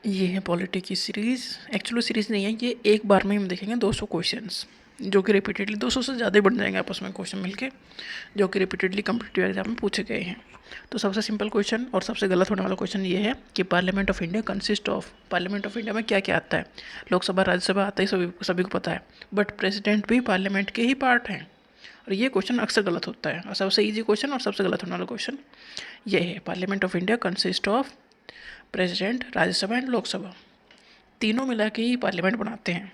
ये है पॉलिटी की सीरीज़। एक्चुअली सीरीज़ नहीं है, ये एक बार में हम देखेंगे 200 क्वेश्चंस, जो कि रिपीटेडली 200 से ज़्यादा बन जाएंगे आपस में क्वेश्चन मिलके, जो कि रिपीटेडली कम्पिटिटिव एग्जाम में पूछे गए हैं। तो सबसे सिंपल क्वेश्चन और सबसे गलत होने वाला क्वेश्चन ये है कि parliament of India consist of, parliament of India में क्या क्या आता है। लोकसभा राज्यसभा आता ही सभी को पता है, बट प्रेसिडेंट भी पार्लियामेंट के ही पार्ट हैं। और ये क्वेश्चन अक्सर गलत होता है। और सबसे ईजी क्वेश्चन और सबसे गलत होने वाला क्वेश्चन ये है, parliament of India consist of president, Rajya Sabha and Lok Sabha, तीनों मिला के ही पार्लियामेंट बनाते हैं।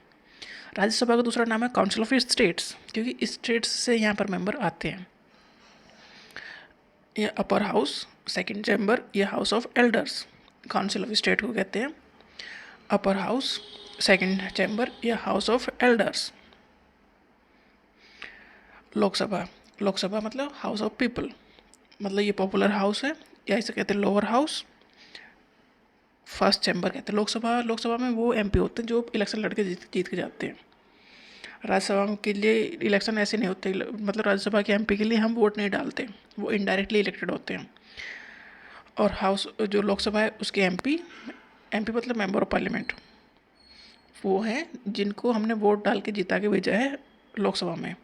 राज्यसभा का दूसरा नाम है काउंसिल ऑफ स्टेट्स, क्योंकि स्टेट्स से यहाँ पर मेंबर आते हैं। ये अपर हाउस, सेकंड चैम्बर, ये house of elders, council of state को कहते हैं। अपर हाउस, सेकंड चैम्बर, ये house of elders. Lok Sabha, Lok Sabha मतलब हाउस ऑफ पीपल, मतलब ये पॉपुलर हाउस है, या इसे कहते हैं लोअर हाउस। फर्स्ट चैम्बर कहते हैं लोकसभा, लोकसभा में वो एमपी होते हैं जो इलेक्शन लड़के जीत के जाते हैं। राज्यसभा के लिए इलेक्शन ऐसे नहीं होते, मतलब राज्यसभा के एमपी के लिए हम वोट नहीं डालते, वो इनडायरेक्टली इलेक्टेड होते हैं। और हाउस जो लोकसभा है उसके एमपी, एमपी मतलब मेंबर ऑफ पार्लियामेंट, वो हैं जिनको हमने वोट डाल के जिता के भेजा है लोकसभा में।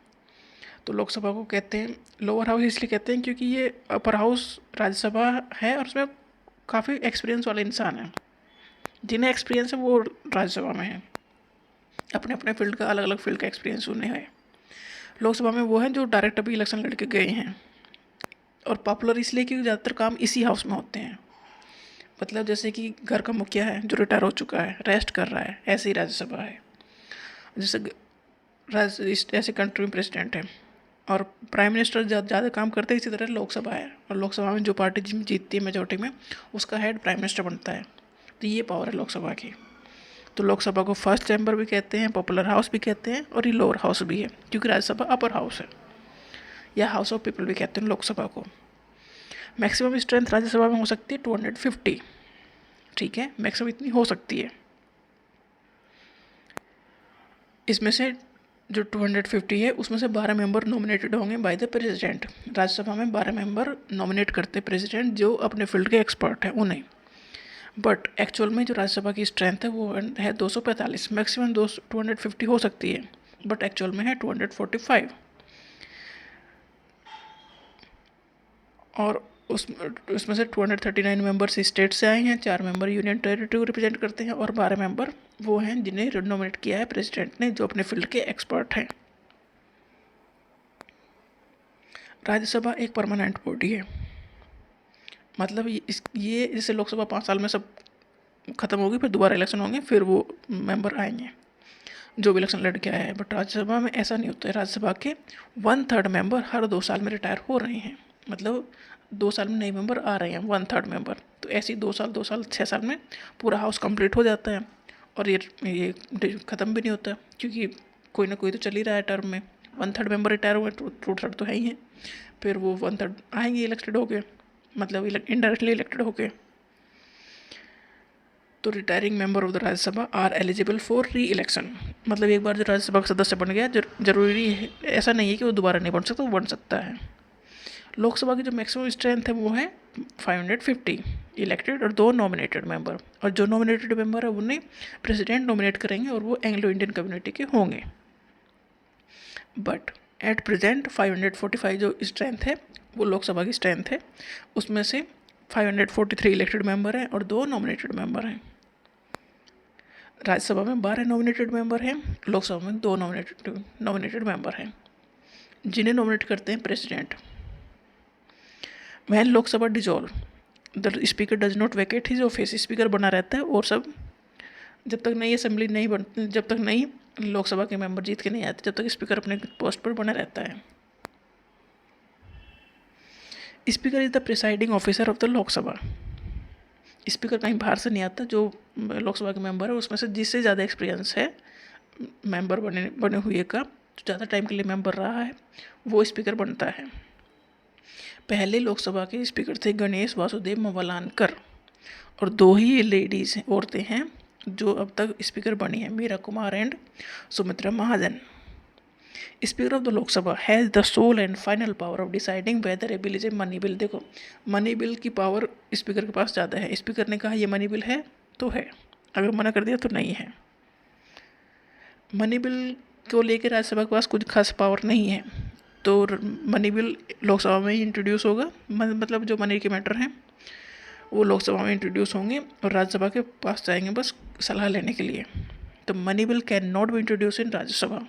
तो लोकसभा को कहते हैं लोअर हाउस, इसलिए कहते हैं क्योंकि ये अपर हाउस राज्यसभा है और उसमें काफ़ी एक्सपीरियंस वाले इंसान हैं, जिन्हें एक्सपीरियंस है वो राज्यसभा में है, अपने अपने फील्ड का, अलग अलग फील्ड का एक्सपीरियंस उन्हें है। लोकसभा में वो हैं जो डायरेक्ट अभी इलेक्शन लड़के गए हैं। और पॉपुलर इसलिए क्योंकि ज़्यादातर काम इसी हाउस में होते हैं, मतलब जैसे कि घर का मुखिया है जो रिटायर हो चुका है, रेस्ट कर रहा है, ऐसे ही राज्यसभा है। जैसे ऐसे कंट्री में प्रेसिडेंट है और प्राइम मिनिस्टर ज़्यादा काम करते हैं, इसी तरह लोकसभा है, और लोकसभा में जो पार्टी जीतती है मेजोरिटी में, उसका हेड प्राइम मिनिस्टर बनता है। तो ये पावर है लोकसभा की। तो लोकसभा को फर्स्ट चैम्बर भी कहते हैं, पॉपुलर हाउस भी कहते हैं, और ये लोअर हाउस भी है, क्योंकि राज्यसभा अपर हाउस है, या हाउस ऑफ पीपल भी कहते हैं लोकसभा को। मैक्सिमम स्ट्रेंथ राज्यसभा में हो सकती है 250, ठीक है, मैक्सिमम इतनी हो सकती है। इसमें से जो 250 है उसमें से 12 मेंबर नॉमिनेटेड होंगे बाय द प्रेसिडेंट। राज्यसभा में 12 मेंबर नॉमिनेट करते हैं प्रेसिडेंट, जो अपने फील्ड के एक्सपर्ट हैं उन्हें। बट एक्चुअल में जो राज्यसभा की स्ट्रेंथ है वो है 245, मैक्सिमम 250 हो सकती है, बट एक्चुअल में है 245। और उसमें से 239 मेंबर्स स्टेट से आए हैं, 4 मेंबर यूनियन टेरिटरी को रिप्रेजेंट करते हैं, और 12 मेंबर वो हैं जिन्हें नॉमिनेट किया है प्रेसिडेंट ने, जो अपने फील्ड के एक्सपर्ट हैं। राज्यसभा एक परमानेंट बॉडी है, मतलब ये जैसे लोकसभा 5 साल में सब खत्म होगी, फिर दोबारा इलेक्शन होंगे, फिर वो मेंबर आएंगे जो भी इलेक्शन लड़ के आया है। बट राज्यसभा में ऐसा नहीं होता है, राज्यसभा के 1/3 मेंबर हर 2 साल में रिटायर हो रहे हैं, मतलब 2 साल में नए मेंबर आ रहे हैं 1/3 मेंबर। तो ऐसे ही 2 साल 6 साल में पूरा हाउस कंप्लीट हो जाता है, और ये ख़त्म भी नहीं होता, क्योंकि कोई ना कोई तो चल ही रहा है टर्म में। 1/3 मेंबर रिटायर हुए, 2/3 तो है ही हैं, फिर वो 1/3 आएंगे इलेक्टेड होके, मतलब इनडायरेक्टली इलेक्टेड होके। तो retiring member of the Rajya Sabha are eligible for re election, मतलब एक बार जो राज्यसभा का सदस्य बन गया, जरूरी है, ऐसा नहीं है कि वो दोबारा नहीं बन सकता, वो बन सकता है। लोकसभा की जो मैक्सिमम स्ट्रेंथ है वो है 550 इलेक्टेड और 2 नॉमिनेटेड मेंबर, और जो नॉमिनेटेड मेंबर है उन्हें प्रेसिडेंट नॉमिनेट करेंगे, और वो एंग्लो इंडियन कम्युनिटी के होंगे। बट एट प्रेजेंट 545 जो स्ट्रेंथ है वो लोकसभा की स्ट्रेंथ है, उसमें से 543 इलेक्टेड मेंबर हैं और 2 नॉमिनेटेड मेंबर हैं। राज्यसभा में 12 नॉमिनेटेड मेंबर हैं, लोकसभा में 2 नॉमिनेटेड मेंबर हैं, जिन्हें नॉमिनेट करते हैं प्रेसिडेंट। वह Lok Sabha dissolve, the speaker does not Venkat his office, speaker बना रहता है, और सब जब तक नई असेंबली नहीं बन, जब तक नई लोकसभा के मेंबर जीत के नहीं आते, जब तक स्पीकर अपने पोस्ट पर बना रहता है। Speaker is the presiding officer of the Lok Sabha, speaker कहीं बाहर से नहीं आता, जो लोकसभा के मेंबर है उसमें से जिससे ज़्यादा एक्सपीरियंस है मेंबर बने हुए का, जो ज़्यादा टाइम के लिए मेंबर रहा है, वो स्पीकर बनता है। पहले लोकसभा के स्पीकर थे गणेश वासुदेव मवलानकर, और 2 ही लेडीज़ औरतें हैं जो अब तक स्पीकर बनी है, Meira Kumar and Sumitra Mahajan. Speaker of the Lok Sabha has the sole and final power of deciding whether a bill is a money bill. देखो, मनी बिल की पावर स्पीकर के पास ज़्यादा है, स्पीकर ने कहा ये मनी बिल है तो है, अगर मना कर दिया तो नहीं है। मनी बिल को लेकर राज्यसभा के पास कुछ खास पावर नहीं है, तो मनी बिल लोकसभा में ही इंट्रोड्यूस होगा। मतलब जो मनी के मैटर हैं वो लोकसभा में इंट्रोड्यूस होंगे और राज्यसभा के पास जाएंगे बस सलाह लेने के लिए। तो money bill can not be introduce in Rajya Sabha.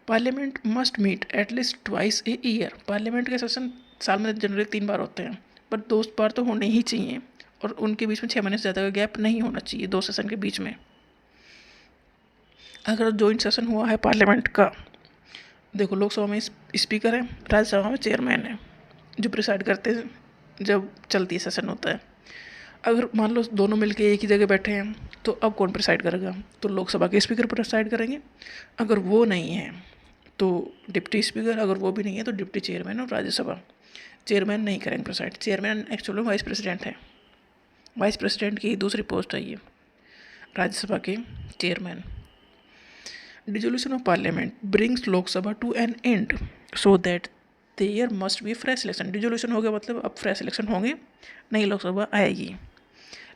Parliament must meet at least twice a year. Parliament के सेशन साल में जनरली 3 बार होते हैं, पर 2 बार तो होने ही चाहिए और उनके बीच में 6 महीने से ज़्यादा का गैप नहीं होना चाहिए 2 सेशन के बीच में। अगर जॉइंट सेशन हुआ है पार्लियामेंट का, देखो लोकसभा में स्पीकर है, राज्यसभा में चेयरमैन है जो प्रिसाइड करते हैं जब चलती है सेशन होता है। अगर मान लो दोनों मिलके एक ही जगह बैठे हैं तो अब कौन प्रिसाइड करेगा? तो लोकसभा के स्पीकर प्रिसाइड करेंगे। अगर वो नहीं है तो डिप्टी स्पीकर, अगर वो भी नहीं है तो डिप्टी चेयरमैन और राज्यसभा। चेयरमैन नहीं करेंगे preside. Chairman actually vice president है, वाइस प्रेसिडेंट की दूसरी पोस्ट है ये राज्यसभा के chairman. Dissolution of parliament brings Lok Sabha to an end so that there must be fresh election. Dissolution हो गया मतलब अब फ्रेश इलेक्शन होंगे, नई लोकसभा आएगी।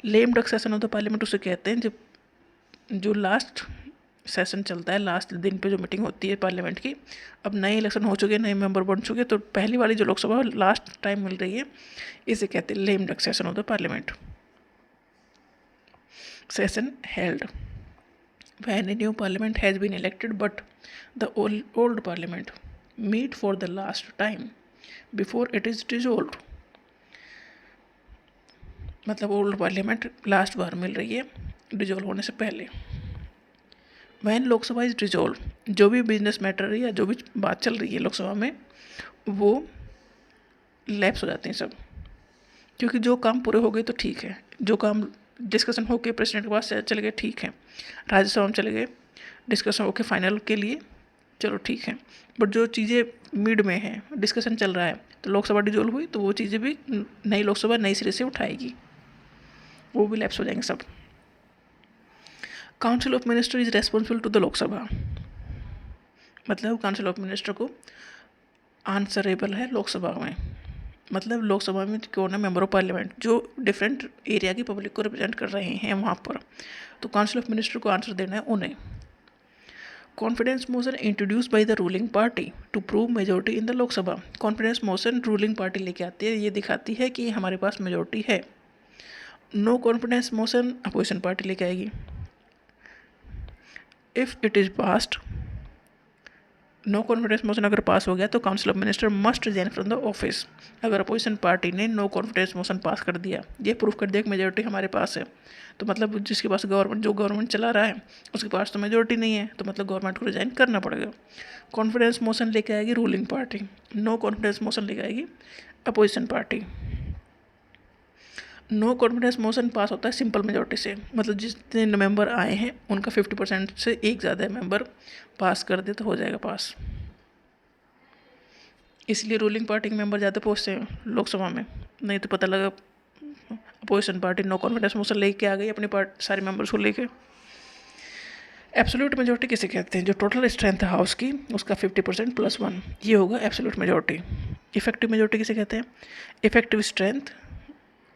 Lame duck session of the parliament उसे कहते हैं जब जो लास्ट सेशन चलता है, लास्ट दिन पे जो मीटिंग होती है पार्लियामेंट की, अब नए इलेक्शन हो चुके, नए मेंबर बन चुके, तो पहली वाली जो लोकसभा लास्ट टाइम मिल रही है इसे कहते हैं lame duck session of the parliament. Session held when a new parliament has been elected but the old parliament meet for the last time before it is dissolved। मतलब ओल्ड पार्लियामेंट लास्ट बार मिल रही है dissolve होने से पहले। Van Lok Sabha is dissolve, जो भी business matter है या जो भी बात चल रही है लोकसभा में वो लैप्स हो जाते हैं सब, क्योंकि जो काम पूरे हो गए तो ठीक है, जो काम डिस्कशन होके प्रेसिडेंट के पास चले गए ठीक है, राज्यसभा में चले गए डिस्कशन होके फाइनल के लिए चलो ठीक है, बट जो चीज़ें मिड में है डिस्कशन चल रहा है तो लोकसभा डिजोल्व हुई तो वो चीज़ें भी नई लोकसभा नई सिरे से उठाएगी, वो भी लैप्स हो जाएंगे सब। Council of minister is responsible to the Lok Sabha, मतलब काउंसिल ऑफ मिनिस्टर को आंसरेबल है लोकसभा में। मतलब लोकसभा में कौन है? मेंबर ऑफ पार्लियामेंट जो डिफरेंट एरिया की पब्लिक को रिप्रेजेंट कर रहे हैं वहाँ पर, तो काउंसिल ऑफ मिनिस्टर को आंसर देना है उन्हें। Confidence motion introduce by the ruling party to prove majority in the Lok Sabha. Confidence motion ruling party लेके आती है, ये दिखाती है कि हमारे पास मेजोरिटी है। No confidence motion opposition party लेके आएगी। If it is passed, no confidence motion अगर पास हो गया तो council of minister must resign from the office. अगर अपोजिशन पार्टी ने नो कॉन्फिडेंस मोशन पास कर दिया, ये प्रूफ कर दिया कि मेजोरिटी हमारे पास है, तो मतलब जिसके पास जो गवर्नमेंट चला रहा है उसके पास तो मेजोरिटी नहीं है, तो मतलब गवर्नमेंट को रिजाइन करना पड़ेगा। कॉन्फिडेंस मोशन लेके आएगी ruling party, no confidence motion लेके आएगी opposition party. No confidence motion pass होता है सिंपल मेजोरिटी से, मतलब जितने मेंबर आए हैं उनका 50% से एक ज़्यादा मेंबर पास कर दे तो हो जाएगा पास। इसलिए रूलिंग पार्टी के मेंबर ज़्यादा पहुँचते हैं लोकसभा में, नहीं तो पता लगा opposition party no confidence motion लेके आ गई अपने सारे मेंबर्स को लेके। एब्सोल्यूट मेजोरिटी किसे कहते हैं? जो टोटल स्ट्रेंथ है हाउस की उसका 50% + 1, ये होगा एब्सोल्यूट मेजोरिटी। इफेक्टिव मेजोरिटी किसे कहते हैं? इफेक्टिव स्ट्रेंथ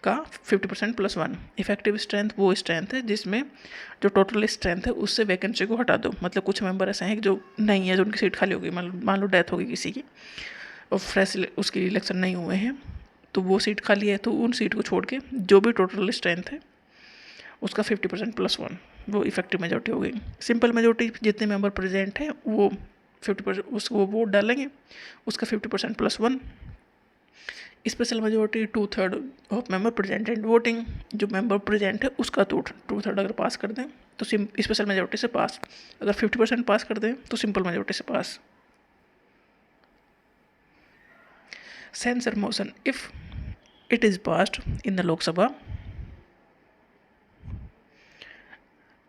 का 50% + 1। इफेक्टिव स्ट्रेंथ वो स्ट्रेंथ है जिसमें जो टोटल स्ट्रेंथ है उससे वैकेंसी को हटा दो। मतलब कुछ मेंबर ऐसे हैं जो नहीं है, जो उनकी सीट खाली हो गई, मान लो डेथ हो गई किसी की और फ्रेश उसकी इलेक्शन नहीं हुए हैं, तो वो सीट खाली है, तो उन सीट को छोड़ के जो भी टोटल स्ट्रेंथ है उसका 50% + 1 वो इफेक्टिव मेजोरिटी हो गई। सिंपल मेजोरिटी जितने मेंबर प्रेजेंट हैं वो 50% उसको वो वोट डालेंगे, उसका 50% + 1। Special majority 2/3 of member present and voting, जो मेंबर प्रेजेंट है उसका 2/3 अगर पास कर दें तो स्पेशल मेजोरिटी से पास, अगर 50% पास कर दें तो सिंपल मेजोरिटी से pass. Censure motion if it is passed in the Lok Sabha,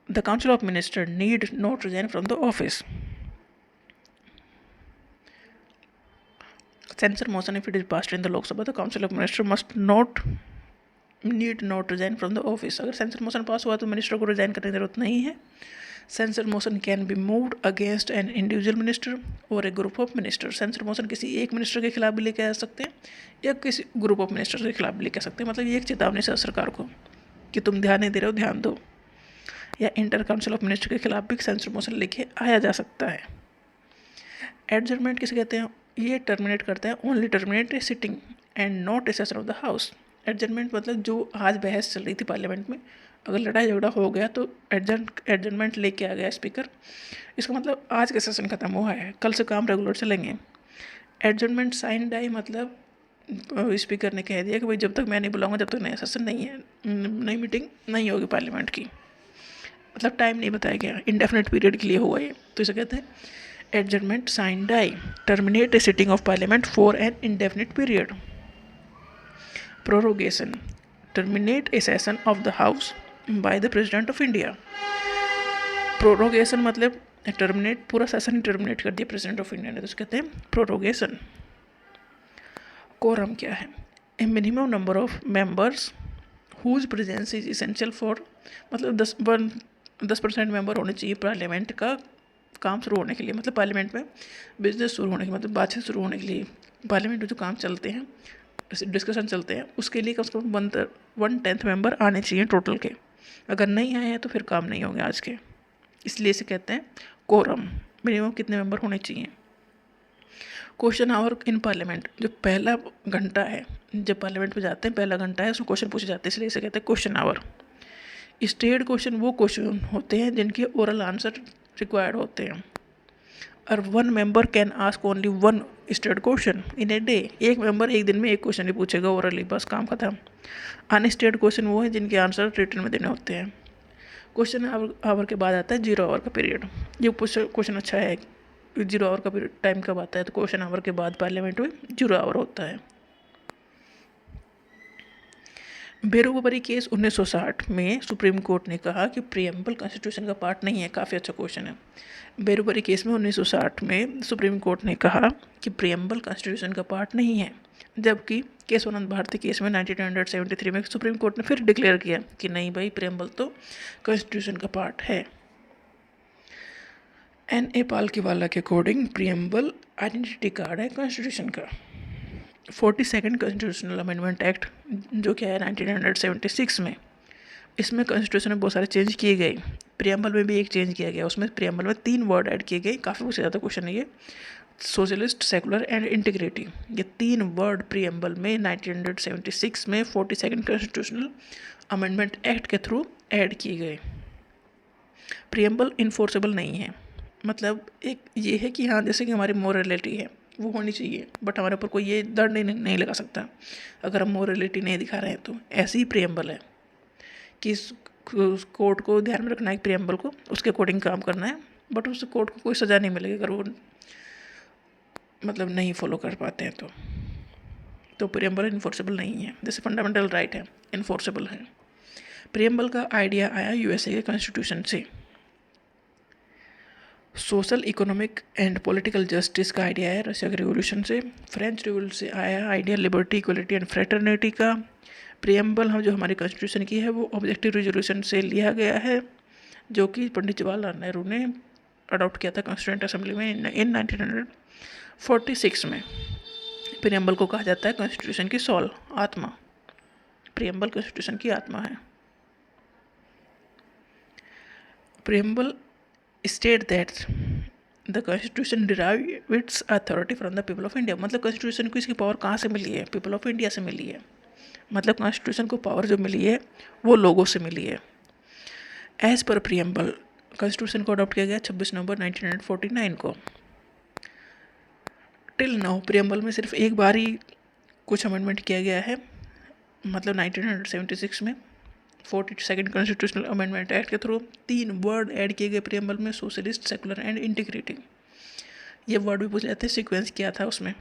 the council of ministers need not resign from the office। Censure motion if it is passed in the Lok Sabha, the council of ministers must not need not resign from the office। अगर censure motion pass हुआ तो minister को resign करने की जरूरत नहीं है। Censure motion can be moved against an individual minister और a group of minister. Censure motion किसी एक मिनिस्टर के खिलाफ भी लेके आ सकते हैं या किसी ग्रुप ऑफ मिनिस्टर के खिलाफ भी लेके आ सकते हैं, मतलब ये एक चेतावनी से सरकार को। कि तुम ध्यान नहीं दे रहे हो, ध्यान दो, या इंटर काउंसिल ऑफ मिनिस्टर के खिलाफ भी सेंसर मोशन लेके आया जा सकता है। एडजर्नमेंट किसे कहते हैं? ये टर्मिनेट करता है, only terminate a sitting and not a session of the house. Adjournment मतलब जो आज बहस चल रही थी पार्लियामेंट में, अगर लड़ाई झगड़ा हो गया तो एडजर्नमेंट लेके आ गया स्पीकर, इसका मतलब आज का सेशन खत्म हुआ है, कल से काम रेगुलर चलेंगे। एडजर्नमेंट साइन डाई मतलब स्पीकर ने कह दिया कि भाई जब तक मैं नहीं बुलाऊंगा जब तक नया सेशन नहीं है, नई मीटिंग नहीं होगी पार्लियामेंट की, मतलब टाइम नहीं बताया गया, इंडेफिनेट पीरियड के लिए हुआ ये, तो इसे कहते हैं adjournment sine die, terminate a sitting of parliament for an indefinite period. Prorogation, terminate a session of the house by the president of India. Prorogation मतलब टर्मिनेट, पूरा सेशन ही टर्मिनेट कर दिया प्रेसिडेंट ऑफ इंडिया ने, तो उसको कहते हैं प्रोरोगेशन। कोरम क्या है? A minimum number of members whose presence is essential for, मतलब 10% मेंबर होने चाहिए पार्लियामेंट का काम शुरू होने के लिए, मतलब पार्लियामेंट में बिजनेस शुरू होने के लिए, मतलब बातचीत शुरू होने के लिए, पार्लियामेंट में जो काम चलते हैं, डिस्कशन चलते हैं, उसके लिए कम से कम 1/10 मेंबर आने चाहिए टोटल के। अगर नहीं आए हैं तो फिर काम नहीं होंगे आज के, इसलिए इसे कहते हैं कोरम। मिनिमम कितने मेंबर होने चाहिए। क्वेश्चन आवर इन पार्लियामेंट, जो पहला घंटा है जब पार्लियामेंट में जाते हैं, पहला घंटा है, उसमें क्वेश्चन पूछे जाते हैं, इसलिए इसे कहते हैं क्वेश्चन आवर। स्टेट क्वेश्चन वो क्वेश्चन होते हैं जिनके ओरल आंसर रिक्वायर्ड होते हैं, और 1 member can ask only 1 state question in a day. एक मेंबर एक दिन में एक क्वेश्चन ही पूछेगा ओरली, बस काम खत्म। अनस्टेट क्वेश्चन वो है जिनके आंसर रिटर्न में देने होते हैं। क्वेश्चन आवर के बाद आता है 0 आवर का पीरियड। ये क्वेश्चन अच्छा है, 0 आवर का पीरियड टाइम कब आता है, तो क्वेश्चन आवर के बाद पार्लियामेंट में 0 आवर होता है। बेरोबरी केस 1960 में सुप्रीम कोर्ट ने कहा कि प्रियम्बल कॉन्स्टिट्यूशन का पार्ट नहीं है। काफ़ी अच्छा क्वेश्चन है। बेरोबरी केस में 1960 में सुप्रीम कोर्ट ने कहा कि प्रियम्बल कॉन्स्टिट्यूशन का पार्ट नहीं है, जबकि केशवानंद भारती केस में 1973 में सुप्रीम कोर्ट ने फिर डिक्लेयर किया कि नहीं भाई, प्रियम्बल तो कॉन्स्टिट्यूशन का पार्ट है। N.A. पालकीवाला के अकॉर्डिंग प्रियम्बल आइडेंटिटी कार्ड है कॉन्स्टिट्यूशन का। 42nd कॉन्स्टिट्यूशनल अमेंडमेंट एक्ट जो क्या है 1976 में, इसमें कॉन्स्टिट्यूशन में बहुत सारे चेंज किए गए। प्रियम्बल में भी एक चेंज किया गया, उसमें प्रियम्बल में 3 वर्ड ऐड किए गए। काफ़ी कुछ ज़्यादा क्वेश्चन है ये, सोशलिस्ट, सेकुलर एंड इंटीग्रिटी। ये 3 वर्ड प्रियम्बल में 1976 में 42nd कॉन्स्टिट्यूशनल अमेंडमेंट एक्ट के थ्रू ऐड किए गए। प्रियम्बल इन्फोर्सेबल नहीं है, मतलब एक ये है कि हाँ, जैसे कि हमारी मोरलिटी है वो होनी चाहिए, बट हमारे ऊपर कोई ये दंड नहीं लगा सकता अगर हम मोरलिटी नहीं दिखा रहे हैं। तो ऐसी ही प्रियम्बल है कि इस कोर्ट को ध्यान में रखना है, प्रियम्बल को उसके अकॉर्डिंग काम करना है, बट उस कोर्ट को कोई सज़ा नहीं मिलेगी अगर वो मतलब नहीं फॉलो कर पाते हैं। तो प्रियम्बल इन्फोर्सेबल नहीं है, जैसे फंडामेंटल राइट है इन्फोर्सेबल है। प्रियम्बल का आइडिया आया यूएसए के कॉन्स्टिट्यूशन से। Social, economic and political justice का आइडिया है रशिया के रिवोल्यूशन से। फ्रेंच रिवोल्यूशन से आया idea liberty, equality and fraternity का। प्रियम्बल हम जो हमारी कॉन्स्टिट्यूशन की है वो ऑब्जेक्टिव रेजोल्यूशन से लिया गया है, जो कि पंडित जवाहरलाल नेहरू ने अडॉप्ट किया था कॉन्स्टिट्यूंट असेंबली में इन 1946 में। प्रियम्बल को कहा जाता है कॉन्स्टिट्यूशन की सोल, आत्मा। प्रियम्बल कॉन्स्टिट्यूशन की आत्मा है। Preamble state that the constitution derive it's authority from the people of India. मतलब कॉन्स्टिट्यूशन को इसकी पावर कहाँ से मिली है? पीपल ऑफ इंडिया से मिली है। मतलब कॉन्स्टिट्यूशन को पावर जो मिली है वो लोगों से मिली है। एज पर प्रियम्बल कॉन्स्टिट्यूशन को अडॉप्ट किया गया 26 नवंबर 1949 को। टिल नाउ प्रियम्बल में सिर्फ एक बार ही कुछ अमेंडमेंट किया गया है, मतलब 1976 में 42nd कॉन्स्टिट्यूशनल अमेंडमेंट एक्ट के थ्रू 3 वर्ड ऐड किए गए प्रियम्बल में, सोशलिस्ट, सेकुलर एंड इंटीग्रिटी। ये वर्ड भी पूछ जाते हैं सीक्वेंस क्या था उसमें।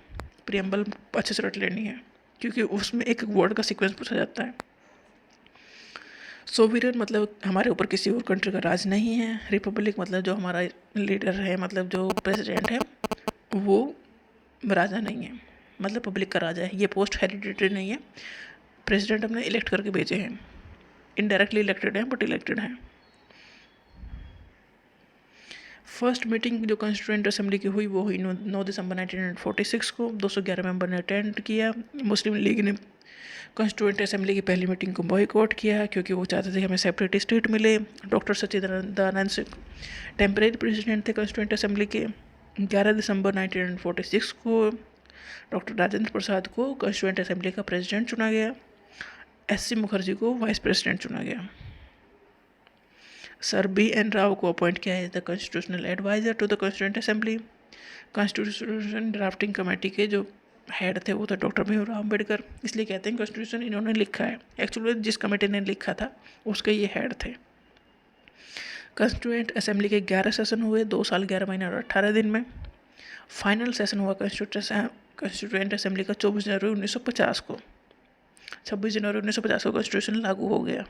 प्रियम्बल अच्छे से रट लेनी है क्योंकि उसमें एक वर्ड का सीक्वेंस पूछा जाता है। सोवरेन मतलब हमारे ऊपर किसी और कंट्री का राज नहीं है। रिपब्लिक मतलब जो हमारा लीडर है, मतलब जो प्रेसिडेंट है वो राजा नहीं है, मतलब पब्लिक का राजा है। ये पोस्ट हेरिडिटरी नहीं है, प्रेसिडेंट हमने इलेक्ट करके भेजे हैं, इनडायरेक्टली इलेक्टेड हैं बट इलेक्टेड हैं। फर्स्ट मीटिंग जो कॉन्स्टिट्यूएंट असेंबली की हुई वो हुई 9 दिसंबर 1946 को। 211 मेंबर ने अटेंड किया। मुस्लिम लीग ने कॉन्स्टिट्यूएंट असेंबली की पहली मीटिंग को बॉयकॉट किया क्योंकि वो चाहते थे हमें सेपरेट स्टेट मिले। डॉक्टर सच्चिदानंद सिंह टेम्परेरी प्रेसिडेंट थे कॉन्स्टिट्यूएंट असेंबली के। 11 दिसंबर 1946 को डॉक्टर राजेंद्र प्रसाद को कॉन्स्टिट्यूएंट असेंबली का प्रेसिडेंट चुना गया। एस.सी. मुखर्जी को वाइस प्रेसिडेंट चुना गया। Sir B.N. राव को अपॉइंट किया as the constitutional advisor to the constituent assembly. Constitution drafting committee के जो हेड थे वो थे डॉक्टर भीमराव अम्बेडकर, इसलिए कहते हैं कॉन्स्टिट्यूशन इन्होंने लिखा है। एक्चुअली जिस कमेटी ने लिखा था उसके ये हेड थे। कॉन्स्टिट्यूएंट असेंबली के 11 सेशन हुए, 2 साल 11 महीने और 18 दिन में। फाइनल सेशन हुआ कॉन्स्टिट्यूएंट असेंबली का 24 जनवरी 1950 को। 26 जनवरी 1950 को कॉन्स्टिट्यूशन लागू हो गया।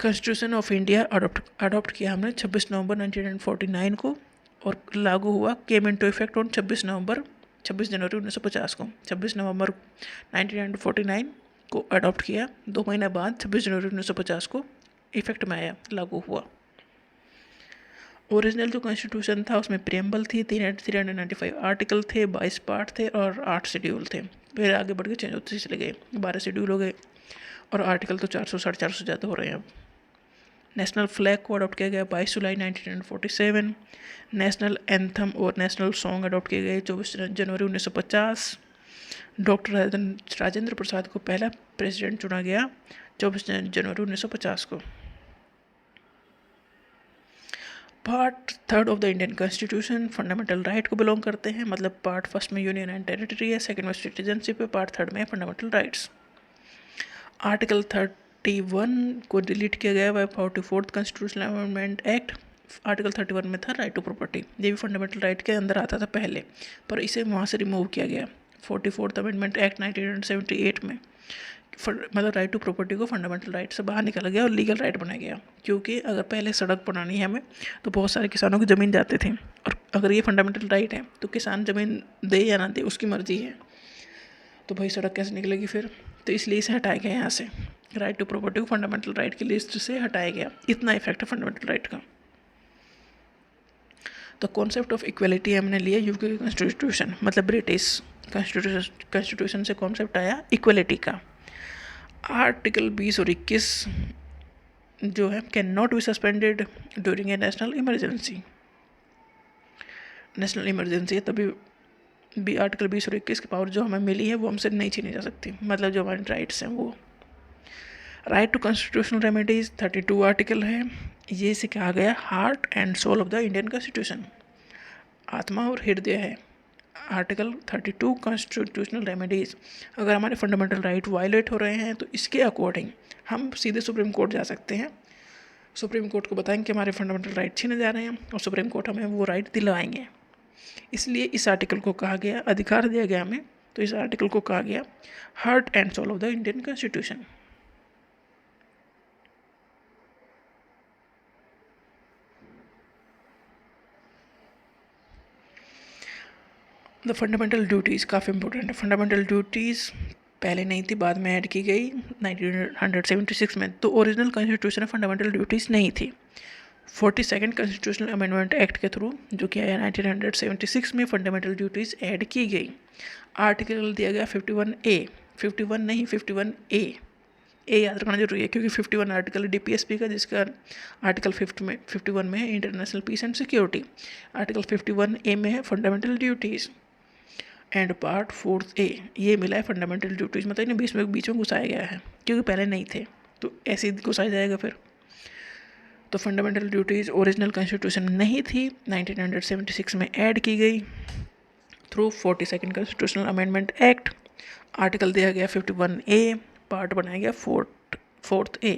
कॉन्स्टिट्यूशन ऑफ इंडिया अडॉप्ट किया हमने 26 नवंबर 1949 को और लागू हुआ, केम इनटू इफेक्ट ऑन 26 जनवरी 1950 को। 26 नवंबर 1949 को अडॉप्ट किया, 2 महीने बाद 26 जनवरी 1950 को इफेक्ट में आया, लागू हुआ। ओरिजिनल जो कॉन्स्टिट्यूशन था उसमें प्रियम्बल थी, 395 आर्टिकल थे, 22 पार्ट थे और 8 शेड्यूल थे। फिर आगे बढ़ के चेंज होते चले गए, 12 शेड्यूल हो गए और आर्टिकल तो 400 450 ज़्यादा हो रहे हैं अब। नेशनल फ्लैग को अडॉप्ट किया गया 22 जुलाई 1947। नेशनल एंथम और नेशनल सॉन्ग अडॉप्ट किए गए 24 जनवरी 1950। डॉक्टर राजेंद्र प्रसाद को पहला प्रेसिडेंट चुना गया 24 जनवरी 1950 को। Part 3 of the Indian constitution fundamental right को बिलोंग करते हैं, मतलब पार्ट 1 में यूनियन एंड टेरिटरी है, 2 में सिटीजनशिप है, पार्ट 3 में फंडामेंटल राइट्स। आर्टिकल 31 को डिलीट किया गया by 44th constitutional amendment act. Article 31 में था राइट टू प्रॉपर्टी, ये भी फंडामेंटल राइट के अंदर आता था पहले, पर इसे वहाँ से रिमूव किया गया 44th अमेंडमेंट एक्ट 1978 में। मतलब राइट टू प्रॉपर्टी को फंडामेंटल राइट से बाहर निकाला गया और लीगल राइट बनाया गया, क्योंकि अगर पहले सड़क बनानी है हमें तो बहुत सारे किसानों की ज़मीन जाते थे, और अगर ये फंडामेंटल राइट है तो किसान ज़मीन दे या ना दे उसकी मर्जी है, तो भाई सड़क कैसे निकलेगी फिर, तो इसलिए इसे हटाया गया यहाँ से। राइट टू प्रॉपर्टी को फंडामेंटल राइट की लिस्ट से हटाया गया, इतना इफेक्ट है फंडामेंटल राइट का। तो कॉन्सेप्ट ऑफ इक्वलिटी हमने लिया यूके कॉन्स्टिट्यूशन, मतलब ब्रिटिश कॉन्स्टिट्यूशन से कॉन्सेप्ट आया इक्वलिटी का। आर्टिकल 20 और 21 जो है can not be suspended during a national emergency. National emergency है तभी भी आर्टिकल 20 और 21 की पावर जो हमें मिली है वो हमसे नहीं छीनी जा सकती, मतलब जो हमारे राइट्स हैं वो। Right to constitutional remedies 32 article है, ये से कहा गया heart and soul of the Indian constitution, आत्मा और हृदय है। आर्टिकल 32 कॉन्स्टिट्यूशनल रेमेडीज़, अगर हमारे फंडामेंटल राइट वायलेट हो रहे हैं तो इसके अकॉर्डिंग हम सीधे सुप्रीम कोर्ट जा सकते हैं। सुप्रीम कोर्ट को बताएंगे कि हमारे फंडामेंटल राइट छीने जा रहे हैं और सुप्रीम कोर्ट हमें वो राइट दिलवाएंगे। इसलिए इस आर्टिकल को कहा गया, अधिकार दिया गया हमें, तो इस आर्टिकल को कहा गया heart and soul of the Indian constitution. The fundamental duties काफ़ी इंपॉर्टेंट है। फंडामेंटल ड्यूटीज़ पहले नहीं थी, बाद में ऐड की गई 1976 में। तो ओरिजिनल कॉन्स्टिट्यूशन में फंडामेंटल ड्यूटीज़ नहीं थी। 42nd कॉन्स्टिट्यूशनल अमेंडमेंट एक्ट के थ्रू जो कि आया 1976 में फंडामेंटल ड्यूटीज़ ऐड की गई। आर्टिकल दिया गया 51A, 51 नहीं 51A, ए याद रखना जरूरी है क्योंकि 51 आर्टिकल DPSP का, जिसका आर्टिकल 51 में है international peace and security. Article 51A में है fundamental duties and part 4A ये मिला है फंडामेंटल ड्यूटीज़, मतलब इन्हें बीच में घुसाया गया है क्योंकि पहले नहीं थे, तो ऐसे ही घुसाया जाएगा फिर। तो फंडामेंटल ड्यूटीज़ ओरिजिनल कॉन्स्टिट्यूशन नहीं थी, 1976 में ऐड की गई through 42nd constitutional amendment act. Article दिया गया 51A, पार्ट बनाया गया 4A।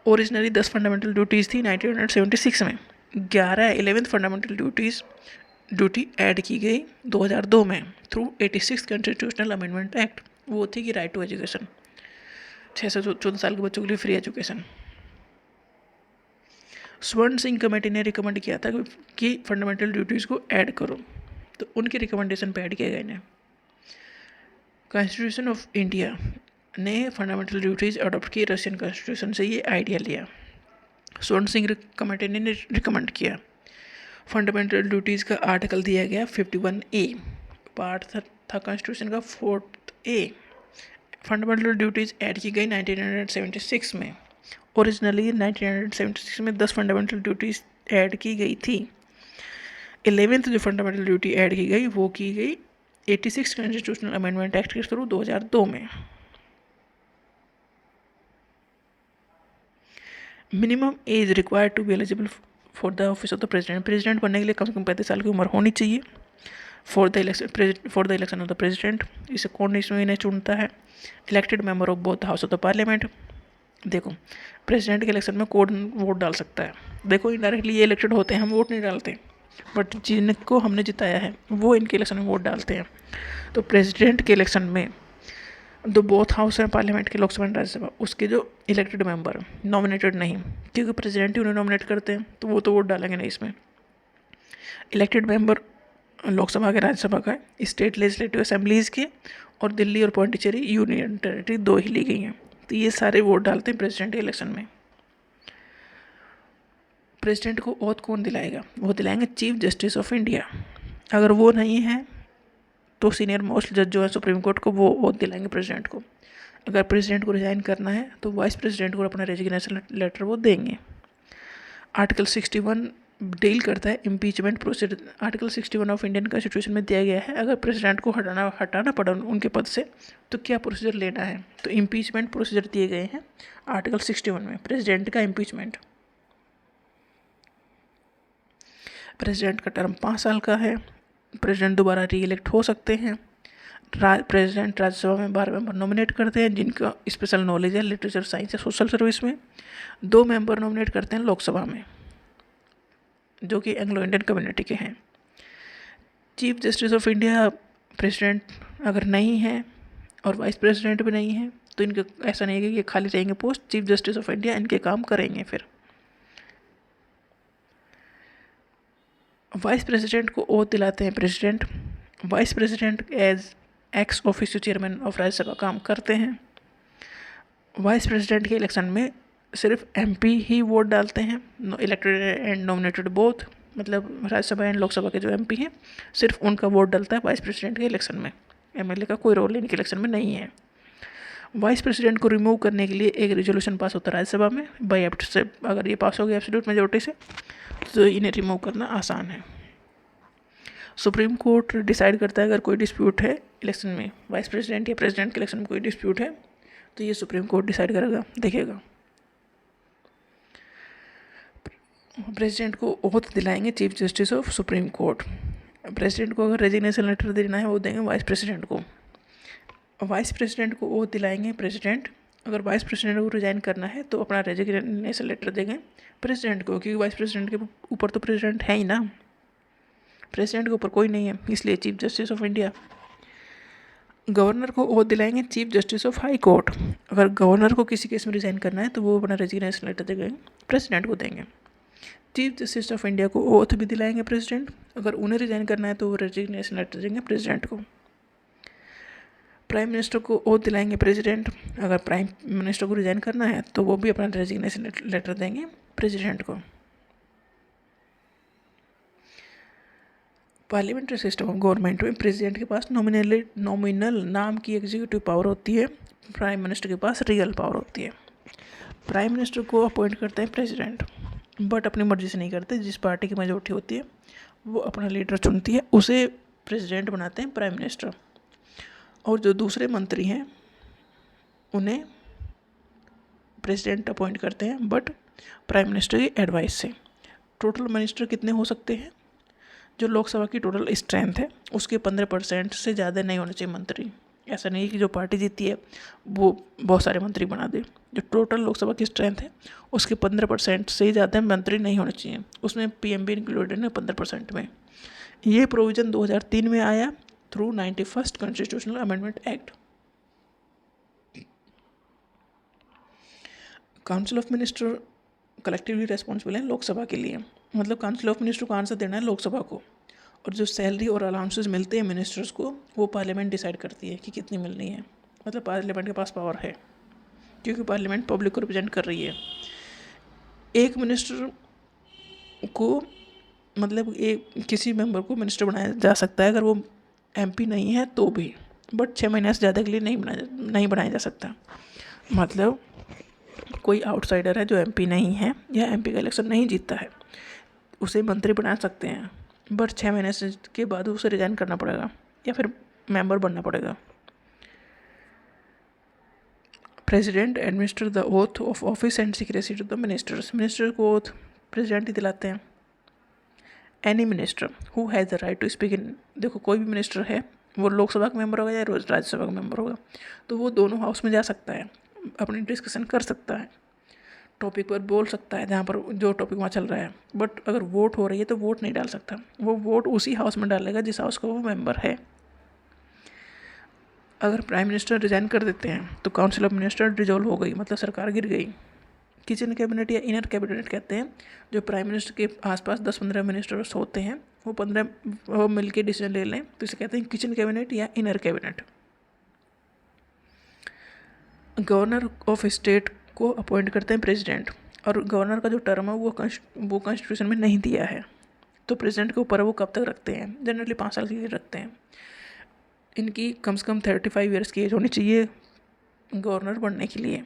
ओरिजिनली 10 फंडामेंटल ड्यूटीज़ थी 1976 में, 11th फंडामेंटल ड्यूटी ऐड की गई 2002 में through 86th constitutional amendment act. वो थी कि राइट टू एजुकेशन, 6 से 14 साल के बच्चों के लिए फ्री एजुकेशन। स्वर्ण सिंह कमेटी ने रिकमेंड किया था कि फंडामेंटल ड्यूटीज़ को ऐड करो, तो उनकी रिकमेंडेशन पे ऐड किया गया इन्हें। कॉन्स्टिट्यूशन ऑफ इंडिया ने फंडामेंटल ड्यूटीज़ अडॉप्ट की रशियन कॉन्स्टिट्यूशन से, ये आइडिया लिया। स्वर्ण सिंह कमेटी ने रिकमेंड किया फंडामेंटल ड्यूटीज़ का आर्टिकल दिया गया 51A, पार्ट था कॉन्स्टिट्यूशन का 4A। फंडामेंटल ड्यूटीज़ ऐड की गई 1976 में। ओरिजिनली 1976 में 10 फंडामेंटल ड्यूटीज़ ऐड की गई थी। 11th जो फंडामेंटल ड्यूटी ऐड की गई वो की गई 86 कॉन्स्टिट्यूशनल अमेंडमेंट एक्ट के थ्रू 2002 में। Minimum age required to be eligible for the office of the president. President बनने के लिए कम से कम 35 साल की उम्र होनी चाहिए। For the election of the president, इसे कौन इन्हें चुनता है? Elected member of both house of the parliament. देखो, प्रेसिडेंट के इलेक्शन में कौन वोट डाल सकता है? देखो, इनडायरेक्टली ये इलेक्टेड होते हैं, हम वोट नहीं डालते, बट जिनको हमने जिताया है वो इनके इलेक्शन में वोट डालते हैं। तो प्रेसिडेंट के इलेक्शन में दो बोथ हाउस हैं पार्लियामेंट के, लोकसभा एंड राज्यसभा, उसके जो इलेक्टेड मेंबर, नॉमिनेटेड नहीं, क्योंकि प्रेसिडेंट ही उन्हें नॉमिनेट करते हैं, तो वो तो वोट डालेंगे नहीं इसमें। इलेक्टेड मेंबर लोकसभा के, राज्यसभा का, स्टेट लेजिस्लेटिव असेंबलीज़ के, और दिल्ली और पौंडीचेरी यूनियन टेरिटरी 2 ही ली गई हैं। तो ये सारे वोट डालते हैं प्रेसिडेंट के इलेक्शन में। प्रेसिडेंट को ओथ कौन दिलाएगा? वो दिलाएंगे चीफ जस्टिस ऑफ इंडिया। अगर वो नहीं है तो सीनियर मोस्ट जज जो है सुप्रीम कोर्ट को, वो ओथ दिलाएंगे प्रेसिडेंट को। अगर प्रेसिडेंट को रिजाइन करना है तो वाइस प्रेसिडेंट को अपना रेजिग्नेशन लेटर वो देंगे। आर्टिकल 61 डील करता है impeachment procedure. Article 61 of Indian constitution में दिया गया है, अगर प्रेसिडेंट को हटाना पड़ा उनके पद से तो क्या प्रोसीजर लेना है। तो इम्पीचमेंट प्रोसीजर दिए गए हैं आर्टिकल 61 में, प्रेसिडेंट का इम्पीचमेंट। प्रेसिडेंट का टर्म 5 साल का है। प्रेसिडेंट दोबारा री इलेक्ट हो सकते हैं। प्रेसिडेंट राज्यसभा में 12 मेंबर नॉमिनेट करते हैं जिनका स्पेशल नॉलेज है लिटरेचर, साइंस या सोशल सर्विस में। 2 मेंबर नॉमिनेट करते हैं लोकसभा में जो कि एंग्लो इंडियन कम्युनिटी के हैं। Chief justice of India president अगर नहीं है और वाइस प्रेसिडेंट भी नहीं है तो इनके ऐसा नहीं है कि ये खाली रहेंगे post, chief justice of India इनके काम करेंगे। फिर वाइस प्रेसिडेंट को ओथ दिलाते हैं president. Vice president as ex officio chairman of Rajya Sabha काम करते हैं। वाइस प्रेसिडेंट के इलेक्शन में सिर्फ एमपी ही वोट डालते हैं, इलेक्टेड एंड नॉमिनेटेड बोथ, मतलब राज्यसभा एंड लोकसभा के जो एमपी हैं सिर्फ उनका वोट डलता है वाइस प्रेसिडेंट के इलेक्शन में। एमएलए का कोई रोल इनके इलेक्शन में नहीं है। वाइस प्रेसिडेंट को रिमूव करने के लिए एक रेजोल्यूशन पास होता है राज्यसभा में बाई एब्ट से। अगर ये पास हो गया एब्सोल्यूट मेजोरिटी से तो इन्हें रिमूव करना आसान है। सुप्रीम कोर्ट डिसाइड करता है अगर कोई डिस्प्यूट है इलेक्शन में, वाइस प्रेसिडेंट या प्रेसिडेंट के इलेक्शन में कोई डिस्प्यूट है तो ये सुप्रीम कोर्ट डिसाइड करेगा, देखेगा। प्रेसिडेंट को ओथ दिलाएंगे chief justice of supreme court. President को अगर रेजिग्नेशन लेटर देना है वो देंगे वाइस प्रेसिडेंट को। वाइस प्रेसिडेंट को ओथ दिलाएंगे प्रेसिडेंट। अगर वाइस प्रेसिडेंट को रिजाइन करना है तो अपना रेजिग्नेशन लेटर देंगे प्रेसिडेंट को, क्योंकि वाइस प्रेसिडेंट के ऊपर तो प्रेसिडेंट है ही ना, प्रेसिडेंट के ऊपर कोई नहीं है, इसलिए chief justice of India. Governor को ओथ दिलाएंगे chief justice of high court. अगर गवर्नर को किसी केस में रिजाइन करना है तो वो अपना रेजिग्नेशन लेटर देंगे प्रेसिडेंट को देंगे। चीफ जस्टिस ऑफ इंडिया को ओथ भी दिलाएंगे प्रेसिडेंट। अगर उन्हें रिजाइन करना है तो वो रेजिग्नेशन लेटर देंगे प्रेसिडेंट को। प्राइम मिनिस्टर को ओथ दिलाएंगे प्रेसिडेंट। अगर प्राइम मिनिस्टर को रिजाइन करना है तो वो भी अपना रेजिग्नेशन लेटर देंगे प्रेसिडेंट को। पार्लियामेंट्री सिस्टम ऑफ गवर्नमेंट में प्रेसिडेंट के पास नॉमिनल नाम की एग्जीक्यूटिव पावर होती है, प्राइम मिनिस्टर के पास रियल पावर होती है। प्राइम मिनिस्टर को अपॉइंट करते हैं प्रेसिडेंट, बट अपनी मर्जी से नहीं करते। जिस पार्टी की मेजोरिटी होती है वो अपना लीडर चुनती है, उसे प्रेसिडेंट बनाते हैं प्राइम मिनिस्टर। और जो दूसरे मंत्री हैं उन्हें प्रेसिडेंट अपॉइंट करते हैं, बट प्राइम मिनिस्टर की एडवाइस से। टोटल मिनिस्टर कितने हो सकते हैं? जो लोकसभा की टोटल स्ट्रेंथ है उसके 15% से ज़्यादा नहीं होने चाहिए मंत्री। ऐसा नहीं है कि जो पार्टी जीती है वो बहुत सारे मंत्री बना दे। जो टोटल लोकसभा की स्ट्रेंथ है उसके 15% से ज़्यादा मंत्री नहीं होने चाहिए, उसमें पीएम भी इंक्लूडेड है 15% में। ये प्रोविज़न 2003 में आया through 91st constitutional amendment act. Council of minister collectively responsible है लोकसभा के लिए, मतलब काउंसिल ऑफ मिनिस्टर को आंसर देना है लोकसभा को। और जो सैलरी और अलाउंसेस मिलते हैं मिनिस्टर्स को वो पार्लियामेंट डिसाइड करती है कि कितनी मिलनी है, मतलब पार्लियामेंट के पास पावर है क्योंकि पार्लियामेंट पब्लिक को रिप्रेजेंट कर रही है। एक मिनिस्टर को मतलब एक किसी मेंबर को मिनिस्टर बनाया जा सकता है अगर वो एमपी नहीं है तो भी, बट 6 महीने से ज़्यादा के लिए नहीं बनाया जा सकता। मतलब कोई आउटसाइडर है जो एमपी नहीं है या एमपी का इलेक्शन नहीं जीतता है, उसे मंत्री बना सकते हैं, बट 6 महीने से के बाद उसे रिजाइन करना पड़ेगा या फिर मेंबर बनना पड़ेगा। President administer the oath of office and secrecy to the ministers. Minister को ओथ प्रेसिडेंट ही दिलाते हैं। Any minister who has the right to speak in, देखो कोई भी मिनिस्टर है, वो लोकसभा का मेंबर होगा या राज्यसभा का मेंबर होगा, तो वो दोनों हाउस में जा सकता है, अपनी डिस्कशन कर सकता है, टॉपिक पर बोल सकता है जहाँ पर जो टॉपिक वहाँ चल रहा है। बट अगर वोट हो रही है तो वोट नहीं डाल सकता, वो वोट उसी हाउस में डालेगा जिस हाउस का वो मेंबर है। अगर प्राइम मिनिस्टर रिजाइन कर देते हैं तो काउंसिल ऑफ मिनिस्टर डिजोल्व हो गई, मतलब सरकार गिर गई। किचन कैबिनेट या इनर कैबिनेट कहते हैं, जो प्राइम मिनिस्टर के आसपास 10-15 मिनिस्टर्स होते हैं, वो 15 वो मिलके डिसीजन ले लें, तो इसे कहते हैं किचन कैबिनेट या inner cabinet. Governor of state को अपॉइंट करते हैं प्रेसिडेंट, और गवर्नर का जो टर्म है वो कॉन्स्टिट्यूशन में नहीं दिया है, तो प्रेसिडेंट के ऊपर वो कब तक रखते हैं, जनरली 5 साल के लिए रखते हैं। इनकी कम से कम 35 ईयर्स की एज होनी चाहिए गवर्नर बनने के लिए,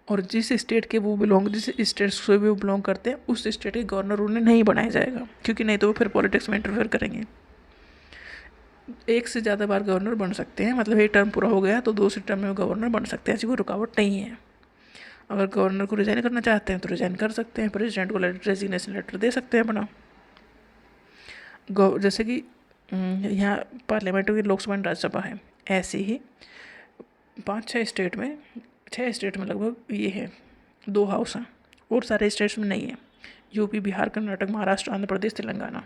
और जिस स्टेट के वो जिस स्टेट से भी वो बिलोंग करते हैं उस स्टेट के गवर्नर उन्हें नहीं बनाया जाएगा, क्योंकि नहीं तो वो फिर पॉलिटिक्स में इंटरफेयर करेंगे। एक से ज़्यादा बार गवर्नर बन सकते हैं, मतलब एक टर्म पूरा हो गया तो दूसरे टर्म में गवर्नर बन सकते हैं, ऐसी कोई रुकावट नहीं है। अगर गवर्नर को रिजाइन करना चाहते हैं तो रिजाइन कर सकते हैं, प्रेसिडेंट को रेजिग्नेशन लेटर दे सकते हैं अपना। जैसे कि यहाँ पार्लियामेंट की लोकसभा एंड राज्यसभा है, ऐसे ही 5-6 स्टेट में, 6 स्टेट में लगभग ये है 2 हाउस हैं, और सारे स्टेट्स में नहीं है। यूपी, बिहार, कर्नाटक, महाराष्ट्र, आंध्र प्रदेश, तेलंगाना,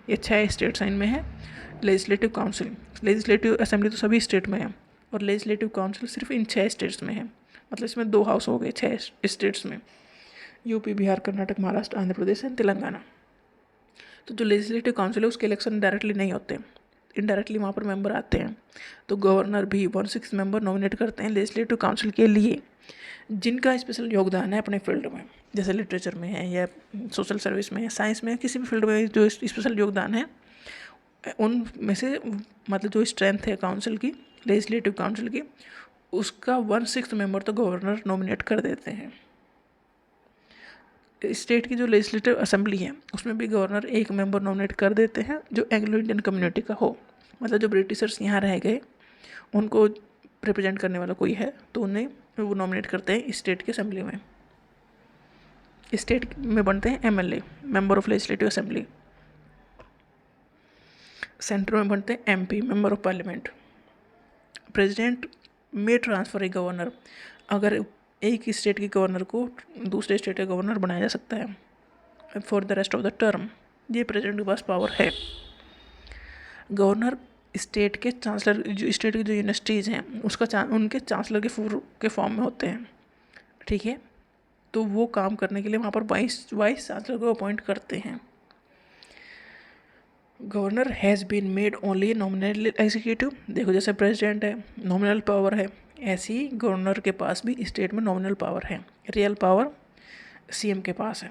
ये 6 स्टेट्स हैं। इनमें है लेजिस्लेटिव काउंसिल, लेजिस्लेटिव असेंबली तो सभी स्टेट में है, और लेजिस्लेटिव काउंसिल सिर्फ इन 6 स्टेट्स में है, मतलब इसमें 2 हाउस हो गए 6 स्टेट्स में, यूपी, बिहार, कर्नाटक, महाराष्ट्र, आंध्र प्रदेश एंड तेलंगाना। तो जो लेजिस्लेटिव काउंसिल है उसके इलेक्शन डायरेक्टली नहीं होते, इनडायरेक्टली वहाँ पर मेंबर आते हैं। तो गवर्नर भी 1/6 मेंबर नॉमिनेट करते हैं लेजिस्लेटिव काउंसिल के लिए, जिनका स्पेशल योगदान है अपने फील्ड में, जैसे लिटरेचर में है या सोशल सर्विस में है, साइंस में है, किसी भी फील्ड में जो स्पेशल योगदान है, उनमें से मतलब जो स्ट्रेंथ है काउंसिल की, लेजिस्लेटिव काउंसिल की, उसका 1/6 मेंबर तो गवर्नर नॉमिनेट कर देते हैं। स्टेट की जो लेजिस्लेटिव असेंबली है उसमें भी गवर्नर एक मेंबर नॉमिनेट कर देते हैं जो एंग्लो इंडियन कम्युनिटी का हो, मतलब जो ब्रिटिशर्स यहाँ रह गए उनको रिप्रेजेंट करने वाला कोई है तो उन्हें वो नॉमिनेट करते हैं स्टेट की असेंबली में। स्टेट में बनते हैं MLA, member of legislative assembly. Centre में बनते हैं MP, member of parliament. President में ट्रांसफर ए गवर्नर, अगर एक स्टेट के गवर्नर को दूसरे स्टेट का गवर्नर बनाया जा सकता है for the rest of the term, ये प्रेसिडेंट के पास पावर है। गवर्नर स्टेट के चांसलर, जो स्टेट की जो यूनिवर्सिटीज़ हैं उसका उनके चांसलर के फॉर्म में होते हैं, ठीक है। तो वो काम करने के लिए वहाँ पर वाइस चांसलर को अपॉइंट करते हैं। Governor has been made only nominal executive, देखो जैसे प्रेसिडेंट है नॉमिनल पावर है, ऐसे ही गवर्नर के पास भी स्टेट में नॉमिनल पावर है, रियल पावर सीएम के पास है।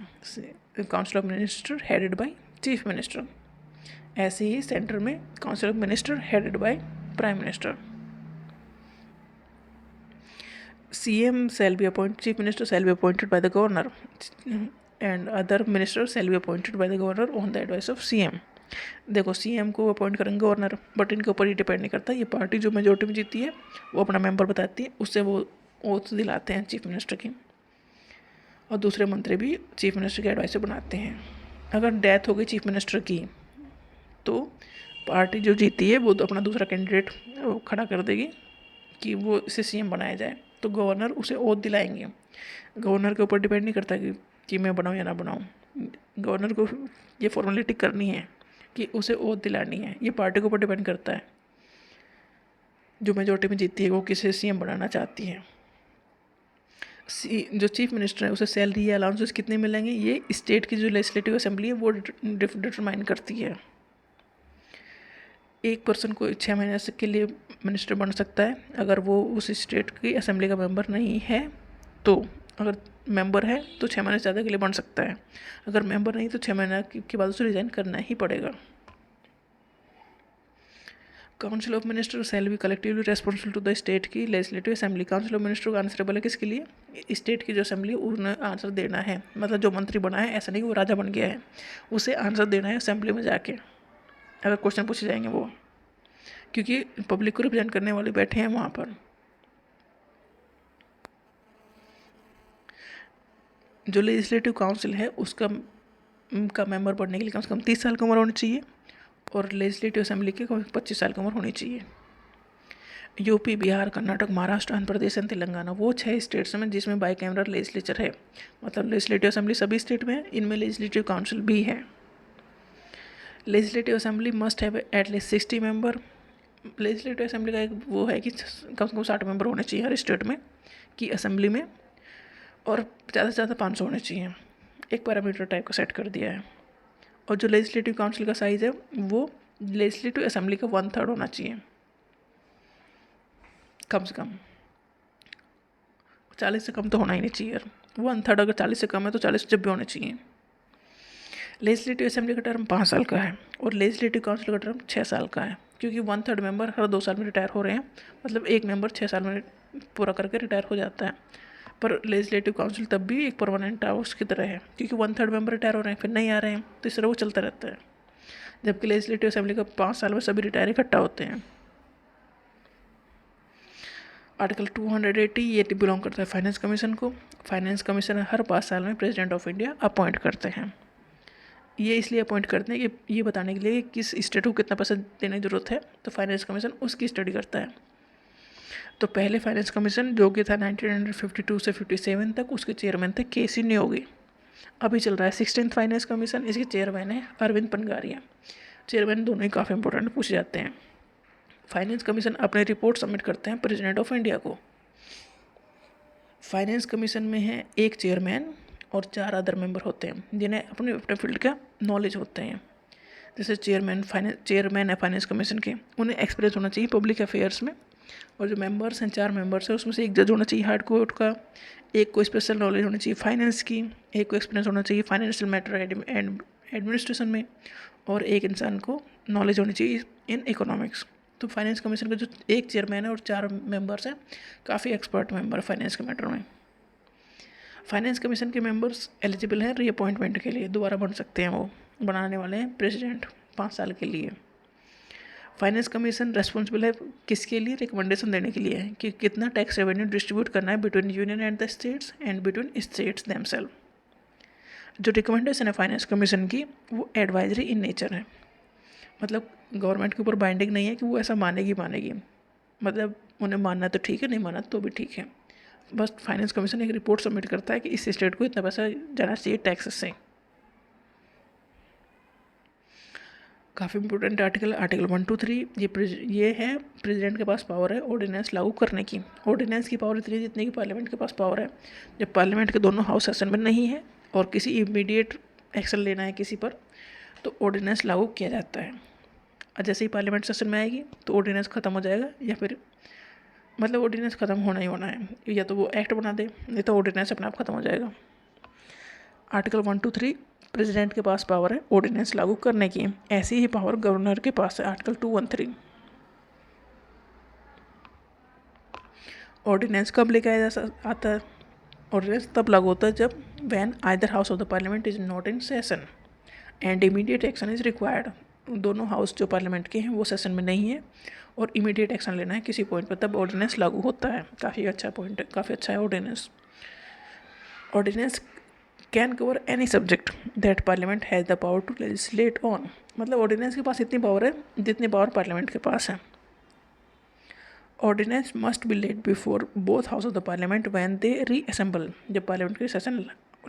Council of minister headed by chief minister, ऐसे ही सेंटर में council of minister headed by prime minister. CM shall be appointed, chief minister shall be appointed by the governor and other ministers shall be appointed by the governor on the advice of CM। देखो CM को appoint करेंगे governor, but इनके ऊपर ही depend नहीं करता, ये party जो majority में जीती है वो अपना मेंबर बताती है, उससे वो ओथ दिलाते हैं चीफ मिनिस्टर की, और दूसरे मंत्री भी चीफ मिनिस्टर के एडवाइस से बनाते हैं। अगर डेथ हो गई चीफ मिनिस्टर की तो पार्टी जो जीती है वो तो अपना दूसरा कैंडिडेट खड़ा कर देगी कि वो इसे CM बनाया जाए, तो गवर्नर उसे ओथ दिलाएंगे। गवर्नर के ऊपर डिपेंड नहीं करता कि मैं बनाऊँ या ना बनाऊँ, गवर्नर को ये फॉर्मेलिटी करनी है कि उसे ओथ दिलानी है, ये पार्टी के ऊपर डिपेंड करता है जो मेजोरिटी में जीती है वो किसे CM बनाना चाहती है। जो चीफ मिनिस्टर है उसे सैलरी या अलाउंसेस कितने मिलेंगे ये स्टेट की जो लेजिस्लेटिव असेंबली है वो डिटरमाइन करती है। एक पर्सन को 6 महीने के लिए मिनिस्टर बन सकता है अगर वो उस स्टेट की असेंबली का मेंबर नहीं है तो, अगर मेंबर है तो 6 महीने से ज़्यादा के लिए बन सकता है, अगर मेंबर नहीं तो 6 महीने के बाद उसे रिजाइन करना ही पड़ेगा। Council of minister shall be collectively responsible to the state की legislative assembly. Council of minister को आंसरेबल है किसके लिए? स्टेट की जो असेंबली है उन्हें आंसर देना है, मतलब जो मंत्री बना है, ऐसा नहीं कि वो राजा बन गया है, उसे आंसर देना है असेंबली में जाके अगर क्वेश्चन पूछे जाएंगे वो, क्योंकि पब्लिक को रिप्रेजेंट करने वाले बैठे हैं वहाँ पर। जो लेजिस्लेटिव काउंसिल है उसका मेंबर बनने के लिए कम से कम 30 साल की उम्र होनी चाहिए और लेजिस्लेटिव असेंबली की 25 साल की उम्र होनी चाहिए। यूपी, बिहार, कर्नाटक, महाराष्ट्र, आंध्र प्रदेश एंड तेलंगाना वो 6 स्टेट्स में जिसमें बाई कैमरल लेजिस्लेचर है, मतलब लेजिस्लेटिव असेंबली सभी स्टेट में है, इनमें लेजिस्लेटिव काउंसिल भी है। Legislative assembly must have at least 60 member. Legislative assembly का एक वो है कि कम से कम 60 मेंबर होने चाहिए हर स्टेट में की असेंबली में, और ज़्यादा से ज़्यादा 500 होने चाहिए। एक पैरामीटर टाइप का सेट कर दिया है। और जो लेजिस्लेटिव काउंसिल का साइज़ है वो लेजिस्लेटिव असेंबली का 1/3 होना चाहिए कम से कम। 40 से कम तो होना ही नहीं चाहिए, 1/3 अगर 40 से कम है तो 40 जब भी होने चाहिए। लेजिस्लेटिव असेंबली का टर्म 5 साल का है और लेजिस्लेटिव काउंसिल का टर्म 6 साल का है, क्योंकि 1/3 मेंबर हर 2 साल में रिटायर हो रहे हैं, मतलब एक मेंबर 6 साल में पूरा करके रिटायर हो जाता है। पर लेजिस्लेटिव काउंसिल तब भी एक परमानेंट हाउस की तरह है, क्योंकि 1/3 मेंबर रिटायर हो रहे हैं फिर नहीं आ रहे हैं, तो इस तरह वो चलता रहता है। जबकि लेजिस्लेटिव असेंबली का 5 साल में सभी रिटायर इकट्ठा होते हैं। आर्टिकल 280 ये बिलोंग करता है फाइनेंस कमीशन को। फाइनेंस कमीशन हर 5 साल में प्रेसिडेंट ऑफ इंडिया अपॉइंट करते हैं। ये इसलिए अपॉइंट करते हैं कि ये बताने के लिए किस स्टेट को कितना पैसा देने की जरूरत है, तो फाइनेंस कमीशन उसकी स्टडी करता है। तो पहले फाइनेंस कमीशन जो कि था 1952 से 57 तक, उसके चेयरमैन थे KC नियोगी। अभी चल रहा है 16th फाइनेंस कमीशन, इसके चेयरमैन है अरविंद पनगारिया। चेयरमैन दोनों ही काफ़ी इंपॉर्टेंट पूछे जाते हैं। फाइनेंस कमीशन अपने रिपोर्ट सबमिट करते हैं प्रेसिडेंट ऑफ इंडिया को। फाइनेंस कमीशन में है एक चेयरमैन और 4 अदर मेंबर होते हैं जिन्हें अपने अपने फील्ड का नॉलेज होते हैं। जैसे चेयरमैन है फाइनेंस कमीशन के, उन्हें एक्सपीरियंस होना चाहिए पब्लिक अफेयर्स में। और जो मेंबर्स हैं 4 मेंबर्स हैं उसमें से एक जज होना चाहिए हार्ड कोर्ट का, एक को स्पेशल नॉलेज होनी चाहिए फाइनेंस की, एक को एक्सपीरियंस होना चाहिए फाइनेंशियल मैटर एंड एडमिनिस्ट्रेशन में, और एक इंसान को नॉलेज होनी चाहिए इन इकोनॉमिक्स। तो फाइनेंस कमीशन का जो एक चेयरमैन है और 4 मेंबर्स हैं, काफ़ी एक्सपर्ट मेंबर फाइनेंस के मैटर में। फाइनेंस कमीशन के मेंबर्स एलिजिबल हैं रीअपॉइंटमेंट के लिए, दोबारा बन सकते हैं, वो बनाने वाले हैं प्रेसिडेंट 5 साल के लिए। फाइनेंस कमीशन रेस्पॉन्सिबल है किसके लिए? रिकमेंडेशन देने के लिए है कि कितना टैक्स रेवेन्यू डिस्ट्रीब्यूट करना है between union and the states and between states themself. जो रिकमेंडेशन है फाइनेंस कमीशन की वो एडवाइजरी इन नेचर है, मतलब गवर्नमेंट के ऊपर बाइंडिंग नहीं है कि वो ऐसा मानेगी, मतलब उन्हें मानना तो ठीक है, नहीं माना तो भी ठीक है। बस फाइनेंस कमीशन एक रिपोर्ट सबमिट करता है कि इस स्टेट को इतना पैसा जाना चाहिए टैक्सेस से। काफ़ी इंपॉर्टेंट आर्टिकल 123 ये है प्रेसिडेंट के पास पावर है ऑर्डिनेंस लागू करने की। ऑर्डिनेंस की पावर इतनी जितनी कि पार्लियामेंट के पास पावर है। जब पार्लियामेंट के दोनों हाउस सेशन में नहीं है और किसी इमीडिएट एक्शन लेना है किसी पर, तो ऑर्डिनेंस लागू किया जाता है। और जैसे ही पार्लियामेंट सेशन में आएगी तो ऑर्डिनेंस ख़त्म हो जाएगा, या फिर मतलब ऑर्डिनेंस ख़त्म होना ही होना है, या तो वो एक्ट बना दे नहीं तो ऑर्डिनेंस अपने आप ख़त्म हो जाएगा। आर्टिकल 123 प्रेसिडेंट के पास पावर है ऑर्डिनेंस लागू करने की, ऐसी ही पावर गवर्नर के पास है। आर्टिकल 213 ऑर्डिनेंस कब लेके आता है? ऑर्डिनेंस तब लागू होता है जब when either house of the parliament is not in session and immediate action is required. दोनों हाउस जो पार्लियामेंट के हैं वो सेशन में नहीं है और इमीडिएट एक्शन लेना है किसी पॉइंट पर, तब ऑर्डिनेंस लागू होता है। काफ़ी अच्छा पॉइंट है, काफ़ी अच्छा है ordinance. Ordinance can cover any subject that parliament has the power to legislate on. मतलब ऑर्डिनेंस के पास इतनी पावर है जितनी पावर पार्लियामेंट के पास है। Ordinance must be laid before both house of the parliament when they reassemble. जब पार्लियामेंट के सेशन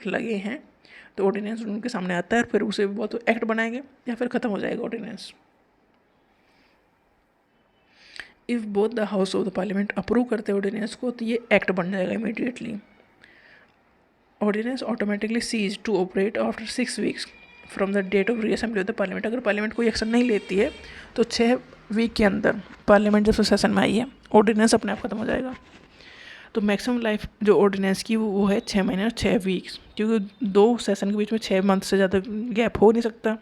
लगे हैं तो ऑर्डिनेंस उनके सामने आता है, फिर उसे बहुत एक्ट बनाएंगे या फिर ख़त्म हो जाएगा ordinance. If both the house of the parliament approve करते ऑर्डिनेंस को तो ये एक्ट बन जाएगा immediately. Ordinance automatically cease to operate after 6 weeks from the date of reassembly of the parliament. अगर पार्लियामेंट कोई एक्शन नहीं लेती है तो 6 वीक के अंदर पार्लियामेंट जब सेशन में आई है ऑर्डिनेंस अपने आप खत्म हो जाएगा। तो मैक्सिमम लाइफ जो ऑर्डिनेंस की वो है 6 महीने और 6 वीक्स, क्योंकि 2 सेशन के बीच में 6 मंथ से ज़्यादा गैप हो नहीं सकता।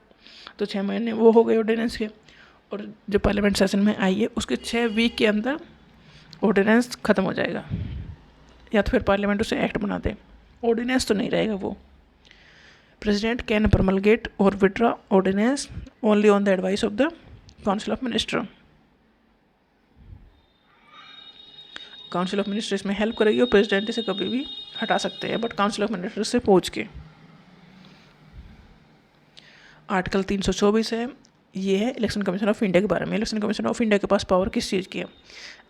तो 6 महीने वो हो गए ऑर्डिनेंस के, और जो पार्लियामेंट सेशन में आई है उसके 6 वीक के अंदर ऑर्डिनेंस ख़त्म हो जाएगा, या तो फिर पार्लियामेंट उसे एक्ट बना दे। ऑर्डिनेंस तो नहीं रहेगा वो। प्रेसिडेंट कैन प्रमलगेट और withdraw ordinance only on the advice of the council of minister. Council of minister इसमें हेल्प करेगी और प्रेसिडेंट इसे कभी भी हटा सकते हैं, बट काउंसिल ऑफ मिनिस्टर से पूछ के। आर्टिकल 324 है, ये है इलेक्शन कमीशन ऑफ इंडिया के बारे में। इलेक्शन कमीशन ऑफ इंडिया के पास पावर किस चीज़ की है?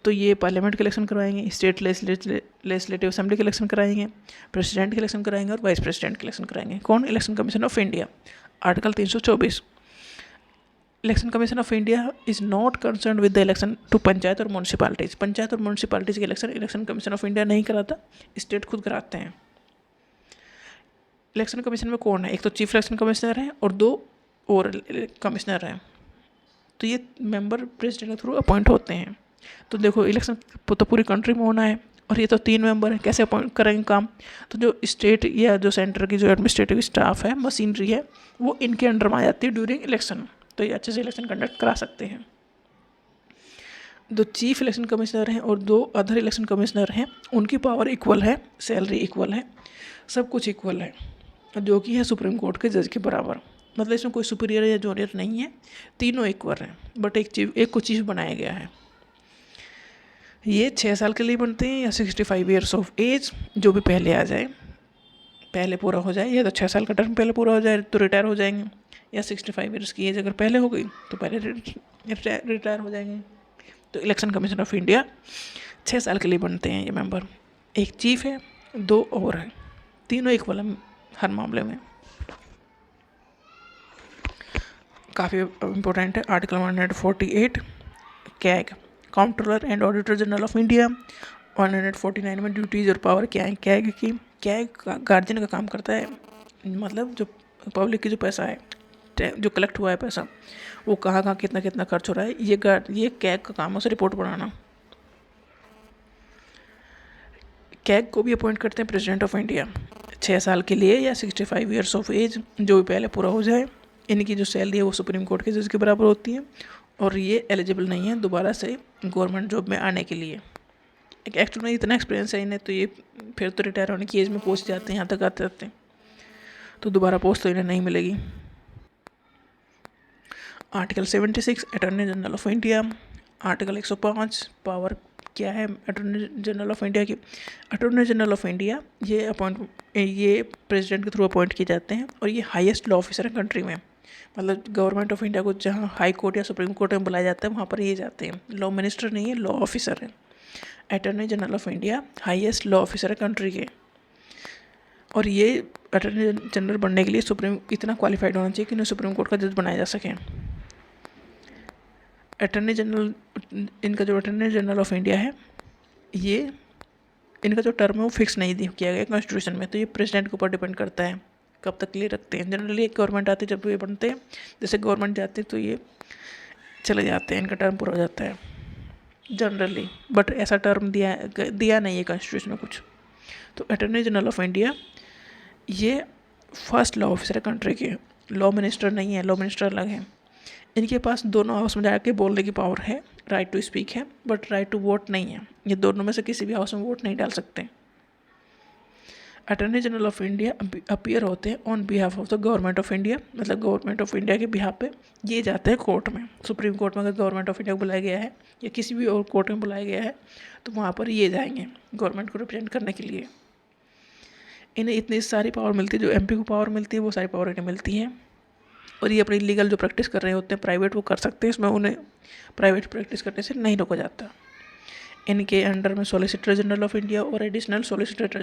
तो ये पार्लियामेंट के इलेक्शन करवाएंगे, स्टेट लेजिस्लेटिव असेंबली के इलेक्शन कराएंगे, प्रेसिडेंट के इलेक्शन कराएंगे और वाइस प्रेसिडेंट के इलेक्शन कराएंगे। कौन? Election commission of India. Article 324, election commission of India is not concern with the election to panchayat और म्यूनसिपालिटीज। पंचायत और म्यूनसिपालिटीज के इलेक्शन कमीशन ऑफ इंडिया नहीं कराता, स्टेट खुद कराते हैं। इलेक्शन कमीशन में कौन है? एक तो चीफ इलेक्शन कमिश्नर है और 2 और कमिश्नर हैं। तो ये मेंबर प्रेसिडेंट के थ्रू अपॉइंट होते हैं। तो देखो, इलेक्शन तो पूरी कंट्री में होना है और ये तो 3 मेंबर हैं, कैसे अपॉइंट करेंगे काम? तो जो स्टेट या जो सेंटर की जो एडमिनिस्ट्रेटिव स्टाफ है, मशीनरी है, वो इनके अंडर में आ जाती है ड्यूरिंग इलेक्शन। तो ये अच्छे से इलेक्शन कंडक्ट करा सकते हैं। 2 चीफ इलेक्शन कमिश्नर हैं और 2 अदर इलेक्शन कमिश्नर हैं, उनकी पावर इक्वल है, सैलरी इक्वल है, सब कुछ इक्वल है, जो कि है सुप्रीम कोर्ट के जज के बराबर। मतलब इसमें कोई सुपीरियर या जूनियर नहीं है, तीनों इक्वल हैं, बट एक को चीफ बनाया गया है। ये 6 साल के लिए बनते हैं या 65 ईयर्स ऑफ एज, जो भी पहले आ जाए, पहले पूरा हो जाए, या तो 6 साल का टर्म पहले पूरा हो जाए तो रिटायर हो जाएंगे, या 65 ईयर्स की एज अगर पहले हो गई तो पहले रिटायर हो जाएंगे। तो इलेक्शन कमीशन ऑफ इंडिया 6 साल के लिए बनते हैं ये मेंबर। एक चीफ है, 2 और हैं, तीनों इक्वल है हर मामले में। काफ़ी इम्पोर्टेंट है article 148 CAG, controller and auditor general of India. 149 में ड्यूटीज और पावर क्या है कैग की? कैग गार्जियन का काम करता है, मतलब जो पब्लिक की जो पैसा है, जो कलेक्ट हुआ है पैसा, वो कहाँ कहाँ कितना कितना खर्च हो रहा है, ये कैग का काम है, उसे रिपोर्ट बनाना। कैग को भी अपॉइंट करते हैं प्रेसिडेंट ऑफ इंडिया 6 साल के लिए या 65 ईयर्स ऑफ एज, जो भी पहले पूरा हो जाए। इनकी जो सैलरी है वो सुप्रीम कोर्ट के जज के बराबर होती है, और ये एलिजिबल नहीं है दोबारा से गवर्नमेंट जॉब में आने के लिए। एक एक्चुअल में इतना एक्सपीरियंस है इन्हें, तो ये फिर तो रिटायर होने की एज में पहुँच जाते हैं, यहाँ तक आते आते हैं, तो दोबारा पोस्ट तो इन्हें नहीं मिलेगी। Article 76 attorney general of India. Article 105 power क्या है अटॉर्नी जनरल ऑफ इंडिया की? अटॉर्नी जनरल ऑफ इंडिया ये प्रेसिडेंट के थ्रू अपॉइंट किए जाते हैं, और ये हाईएस्ट लॉ ऑफिसर है कंट्री में। मतलब गवर्नमेंट ऑफ इंडिया को जहाँ हाई कोर्ट या सुप्रीम कोर्ट में बुलाया जाता है वहाँ पर ये जाते हैं। लॉ मिनिस्टर नहीं है, लॉ ऑफिसर है। Attorney general of India highest law officer है कंट्री के, और ये अटॉर्नी जनरल बनने के लिए सुप्रीम इतना क्वालिफाइड होना चाहिए कि उन्हें सुप्रीम कोर्ट का जज बनाया जा सके। अटॉर्नी जनरल, इनका जो अटॉर्नी जनरल ऑफ इंडिया है, ये इनका जो टर्म है वो फिक्स नहीं किया गया कॉन्स्टिट्यूशन में, तो ये प्रेसिडेंट के ऊपर डिपेंड करता है कब तक के लिए रखते हैं। जनरली एक गवर्नमेंट आती है, जब ये बनते हैं, जैसे गवर्नमेंट जाते हैं तो ये चले जाते हैं, इनका टर्म पूरा हो जाता है जनरली, बट ऐसा टर्म दिया नहीं है कॉन्स्टिट्यूशन में कुछ। तो अटॉर्नी जनरल ऑफ इंडिया ये फर्स्ट लॉ ऑफिसर है कंट्री के, लॉ मिनिस्टर नहीं है, लॉ मिनिस्टर अलग है। इनके पास दोनों हाउस में जाके बोलने की पावर है, राइट टू स्पीक है, बट राइट टू वोट नहीं है। ये दोनों में से किसी भी हाउस में वोट नहीं डाल सकते। Attorney general of India appear होते हैं on behalf of the government of India, मतलब गवर्नमेंट ऑफ इंडिया के बिहाफ पे ये जाते हैं कोर्ट में। सुप्रीम कोर्ट में अगर गवर्नमेंट ऑफ इंडिया को बुलाया गया है या किसी भी और कोर्ट में बुलाया गया है तो वहाँ पर ये जाएंगे गवर्नमेंट को रिप्रेजेंट करने के लिए। इन्हें इतनी सारी पावर मिलती है, जो एमपी को पावर मिलती है वो सारी पावर इन्हें मिलती है, और ये अपनी लीगल जो प्रैक्टिस कर रहे होते हैं प्राइवेट वो कर सकते हैं, इसमें उन्हें प्राइवेट प्रैक्टिस करने से नहीं रोका जाता। इनके अंडर में सॉलिसिटर जनरल ऑफ इंडिया और additional solicitor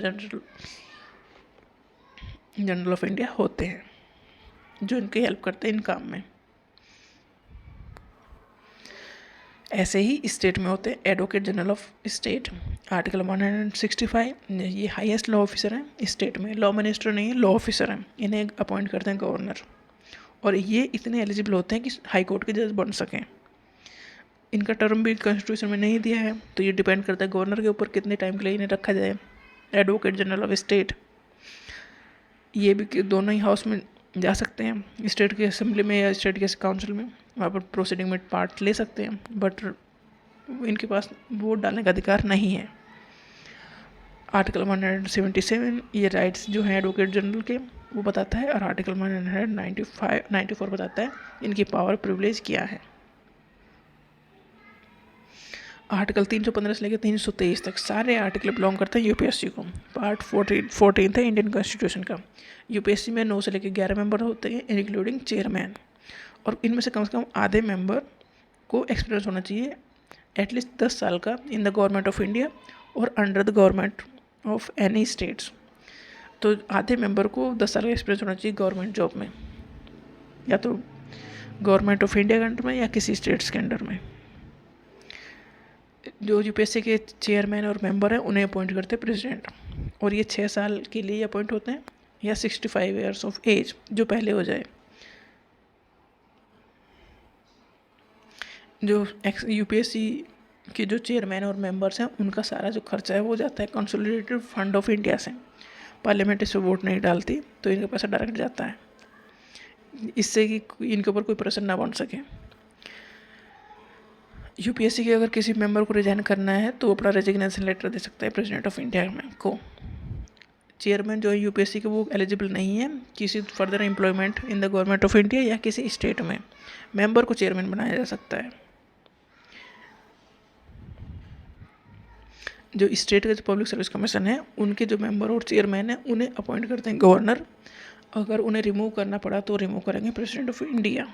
general of India होते हैं, जो इनकी हेल्प करते हैं इन काम में। ऐसे ही स्टेट में होते हैं advocate general of state. Article 165 ये हाईएस्ट लॉ ऑफिसर हैं स्टेट में, लॉ मिनिस्टर नहीं है, लॉ ऑफिसर हैं। इन्हें अपॉइंट करते हैं गवर्नर, और ये इतने एलिजिबल होते हैं कि हाई कोर्ट के जज बन सकें। इनका टर्म भी कॉन्स्टिट्यूशन में नहीं दिया है, तो ये डिपेंड करता है गवर्नर के ऊपर कितने टाइम के लिए इन्हें रखा जाए। एडवोकेट जनरल ऑफ स्टेट, ये भी दोनों ही हाउस में जा सकते हैं, स्टेट की असेंबली में या स्टेट के काउंसिल में, वहाँ पर प्रोसीडिंग में पार्ट ले सकते हैं, बट इनके पास वोट डालने का अधिकार नहीं है। आर्टिकल 177 ये राइट्स जो हैं एडवोकेट जनरल के वो बताता है, और आर्टिकल 194 बताता है इनकी पावर प्रिविलेज क्या है। आर्टिकल 315 से लेकर 323 तक सारे आर्टिकल बिलोंग करते हैं यूपीएससी को। पार्ट 14 है इंडियन कॉन्स्टिट्यूशन का। यूपीएससी में 9 से लेकर 11 मेंबर होते हैं इंक्लूडिंग चेयरमैन, और इनमें से कम आधे मेंबर को एक्सपीरियंस होना चाहिए एटलीस्ट 10 साल का in the government of India और under the government of any states. तो आधे मेंबर को 10 साल का एक्सपीरियंस होना चाहिए गवर्नमेंट जॉब में, या तो गवर्नमेंट ऑफ इंडिया के अंडर में या किसी स्टेट्स के अंडर में। जो यूपीएससी के चेयरमैन और मेंबर हैं उन्हें अपॉइंट करते हैं प्रेसिडेंट, और ये 6 साल के लिए अपॉइंट होते हैं या 65 ईयर्स ऑफ एज जो पहले हो जाए। जो यूपीएससी के जो चेयरमैन और मेंबर्स हैं उनका सारा जो खर्चा है वो जाता है कंसोलिडेटेड फंड ऑफ इंडिया से। पार्लियामेंट इस पर वोट नहीं डालती तो इनका पैसा डायरेक्ट जाता है, इससे कि इनके ऊपर कोई प्रेशर ना बन सके। यूपीएससी के अगर किसी मेंबर को रिजाइन करना है तो अपना रेजिग्नेशन लेटर दे सकता है प्रेसिडेंट ऑफ इंडिया में को। चेयरमैन जो है यूपीएससी के वो एलिजिबल नहीं है किसी further employment in the government of India या किसी स्टेट में। मेंबर को चेयरमैन बनाया जा सकता है। जो स्टेट का जो पब्लिक सर्विस कमीशन है उनके जो मेंबर और चेयरमैन हैं उन्हें अपॉइंट करते हैं गवर्नर। अगर उन्हें रिमूव करना पड़ा तो रिमूव करेंगे प्रेसिडेंट ऑफ इंडिया।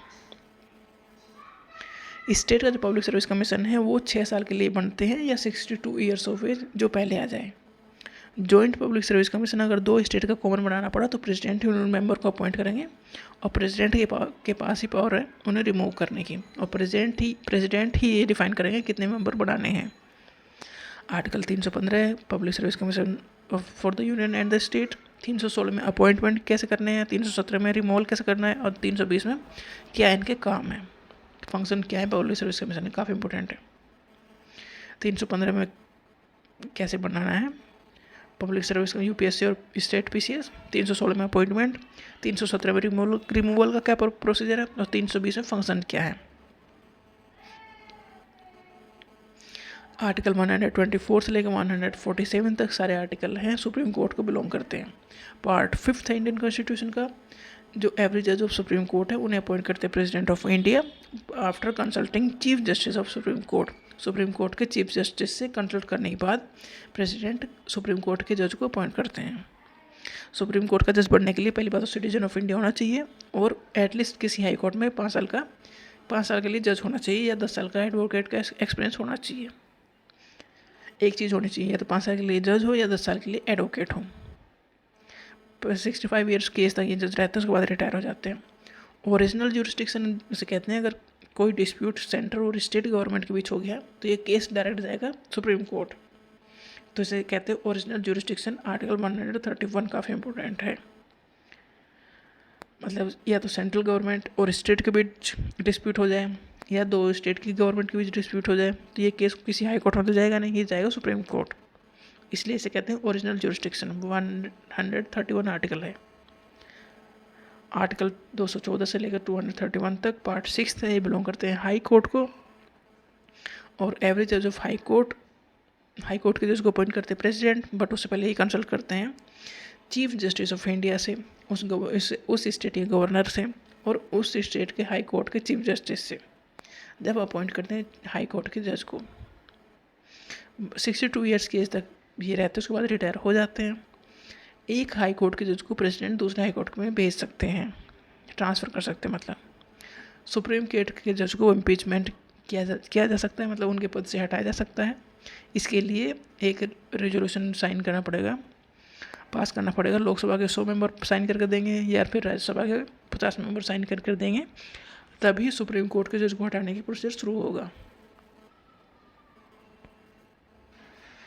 स्टेट का जो पब्लिक सर्विस कमीशन है वो 6 साल के लिए बनते हैं या 62 ईयर्स ऑफ एज जो पहले आ जाए। जॉइंट पब्लिक सर्विस कमीशन अगर 2 स्टेट का कॉमन बनाना पड़ा तो प्रेसिडेंट ही उन मेंबर को अपॉइंट करेंगे, और प्रेसिडेंट के पास ही पावर है उन्हें रिमूव करने की, और प्रेसिडेंट ही ये डिफाइन करेंगे कितने मेंबर बनाने हैं। Article 315 public service commission for the union and the state. 316 में अपॉइंटमेंट कैसे करने हैं, 317 में रिमूवल कैसे करना है, और 320 में क्या इनके काम है, फंक्शन क्या है पब्लिक सर्विस कमीशन में, काफ़ी इंपॉर्टेंट है। 315 में कैसे बनाना है पब्लिक सर्विस का यूपीएससी और स्टेट पीसीएस। 316 में अपॉइंटमेंट, 317 में रिमूवल का क्या प्रोसीजर है, और 320 में फंक्शन क्या है। आर्टिकल 124 से लेकर 147 तक सारे आर्टिकल हैं सुप्रीम कोर्ट को बिलोंग करते हैं। पार्ट 5 है इंडियन कॉन्स्टिट्यूशन का। जो एवरी जज ऑफ सुप्रीम कोर्ट है उन्हें अपॉइंट करते हैं president of India after consulting chief justice of supreme court. Supreme court के चीफ जस्टिस से कंसल्ट करने के बाद प्रेसिडेंट सुप्रीम कोर्ट के जज को अपॉइंट करते हैं। सुप्रीम कोर्ट का जज बनने के लिए पहली बात तो सिटीजन ऑफ इंडिया होना चाहिए, और एटलीस्ट किसी हाई कोर्ट में 5 साल के लिए जज होना चाहिए, या 10 साल का एडवोकेट का एक्सपीरियंस होना चाहिए। एक चीज़ होनी चाहिए, या तो 5 साल के लिए जज हो या 10 साल के लिए एडवोकेट हो। 65 ईयर्स के एज तक ये जज रहते हैं, उसके बाद रिटायर हो जाते हैं। ओरिजिनल ज्यूरिसडिक्शन से कहते हैं अगर कोई डिस्प्यूट सेंट्रल और स्टेट गवर्नमेंट के बीच हो गया तो ये केस डायरेक्ट जाएगा सुप्रीम कोर्ट, तो इसे कहते हैं ओरिजिनल ज्यूरिसडिक्शन। आर्टिकल 131 काफ़ी इंपॉर्टेंट है। मतलब या तो सेंट्रल गवर्नमेंट और स्टेट के बीच डिस्प्यूट हो जाए, या 2 स्टेट की गवर्नमेंट के बीच डिस्प्यूट हो जाए, तो ये केस किसी हाई कोर्ट में तो जाएगा नहीं, ये जाएगा सुप्रीम कोर्ट। इसलिए इसे कहते हैं ओरिजिनल ज्यूरिसडिक्शन। 131 आर्टिकल है। आर्टिकल 214 से लेकर 231 तक पार्ट 6 है, ये बिलोंग करते हैं हाई कोर्ट को। और एवरेज जज ऑफ हाई कोर्ट के जज को अपॉइंट करते हैं प्रेसिडेंट, बट उससे पहले ही कंसल्ट करते हैं चीफ जस्टिस ऑफ इंडिया से, उस स्टेट के गवर्नर से, और उस स्टेट के हाई कोर्ट के चीफ जस्टिस से, जब अपॉइंट करते हैं हाई कोर्ट के जज को। 62 ईयर्स की एज तक ये रहते हैं, उसके बाद रिटायर हो जाते हैं। एक हाई कोर्ट के जज को प्रेसिडेंट दूसरे हाई कोर्ट में भेज सकते हैं, ट्रांसफ़र कर सकते हैं। मतलब सुप्रीम कोर्ट के जज को इम्पीचमेंट किया जा सकता है, मतलब उनके पद से हटाया जा सकता है। इसके लिए एक रेजोल्यूशन साइन करना पड़ेगा, पास करना पड़ेगा। लोकसभा के 100 मेंबर साइन करके देंगे, या फिर राज्यसभा के 50 मेंबर साइन करके देंगे, तभी सुप्रीम कोर्ट के जज को हटाने की प्रोसेस शुरू होगा।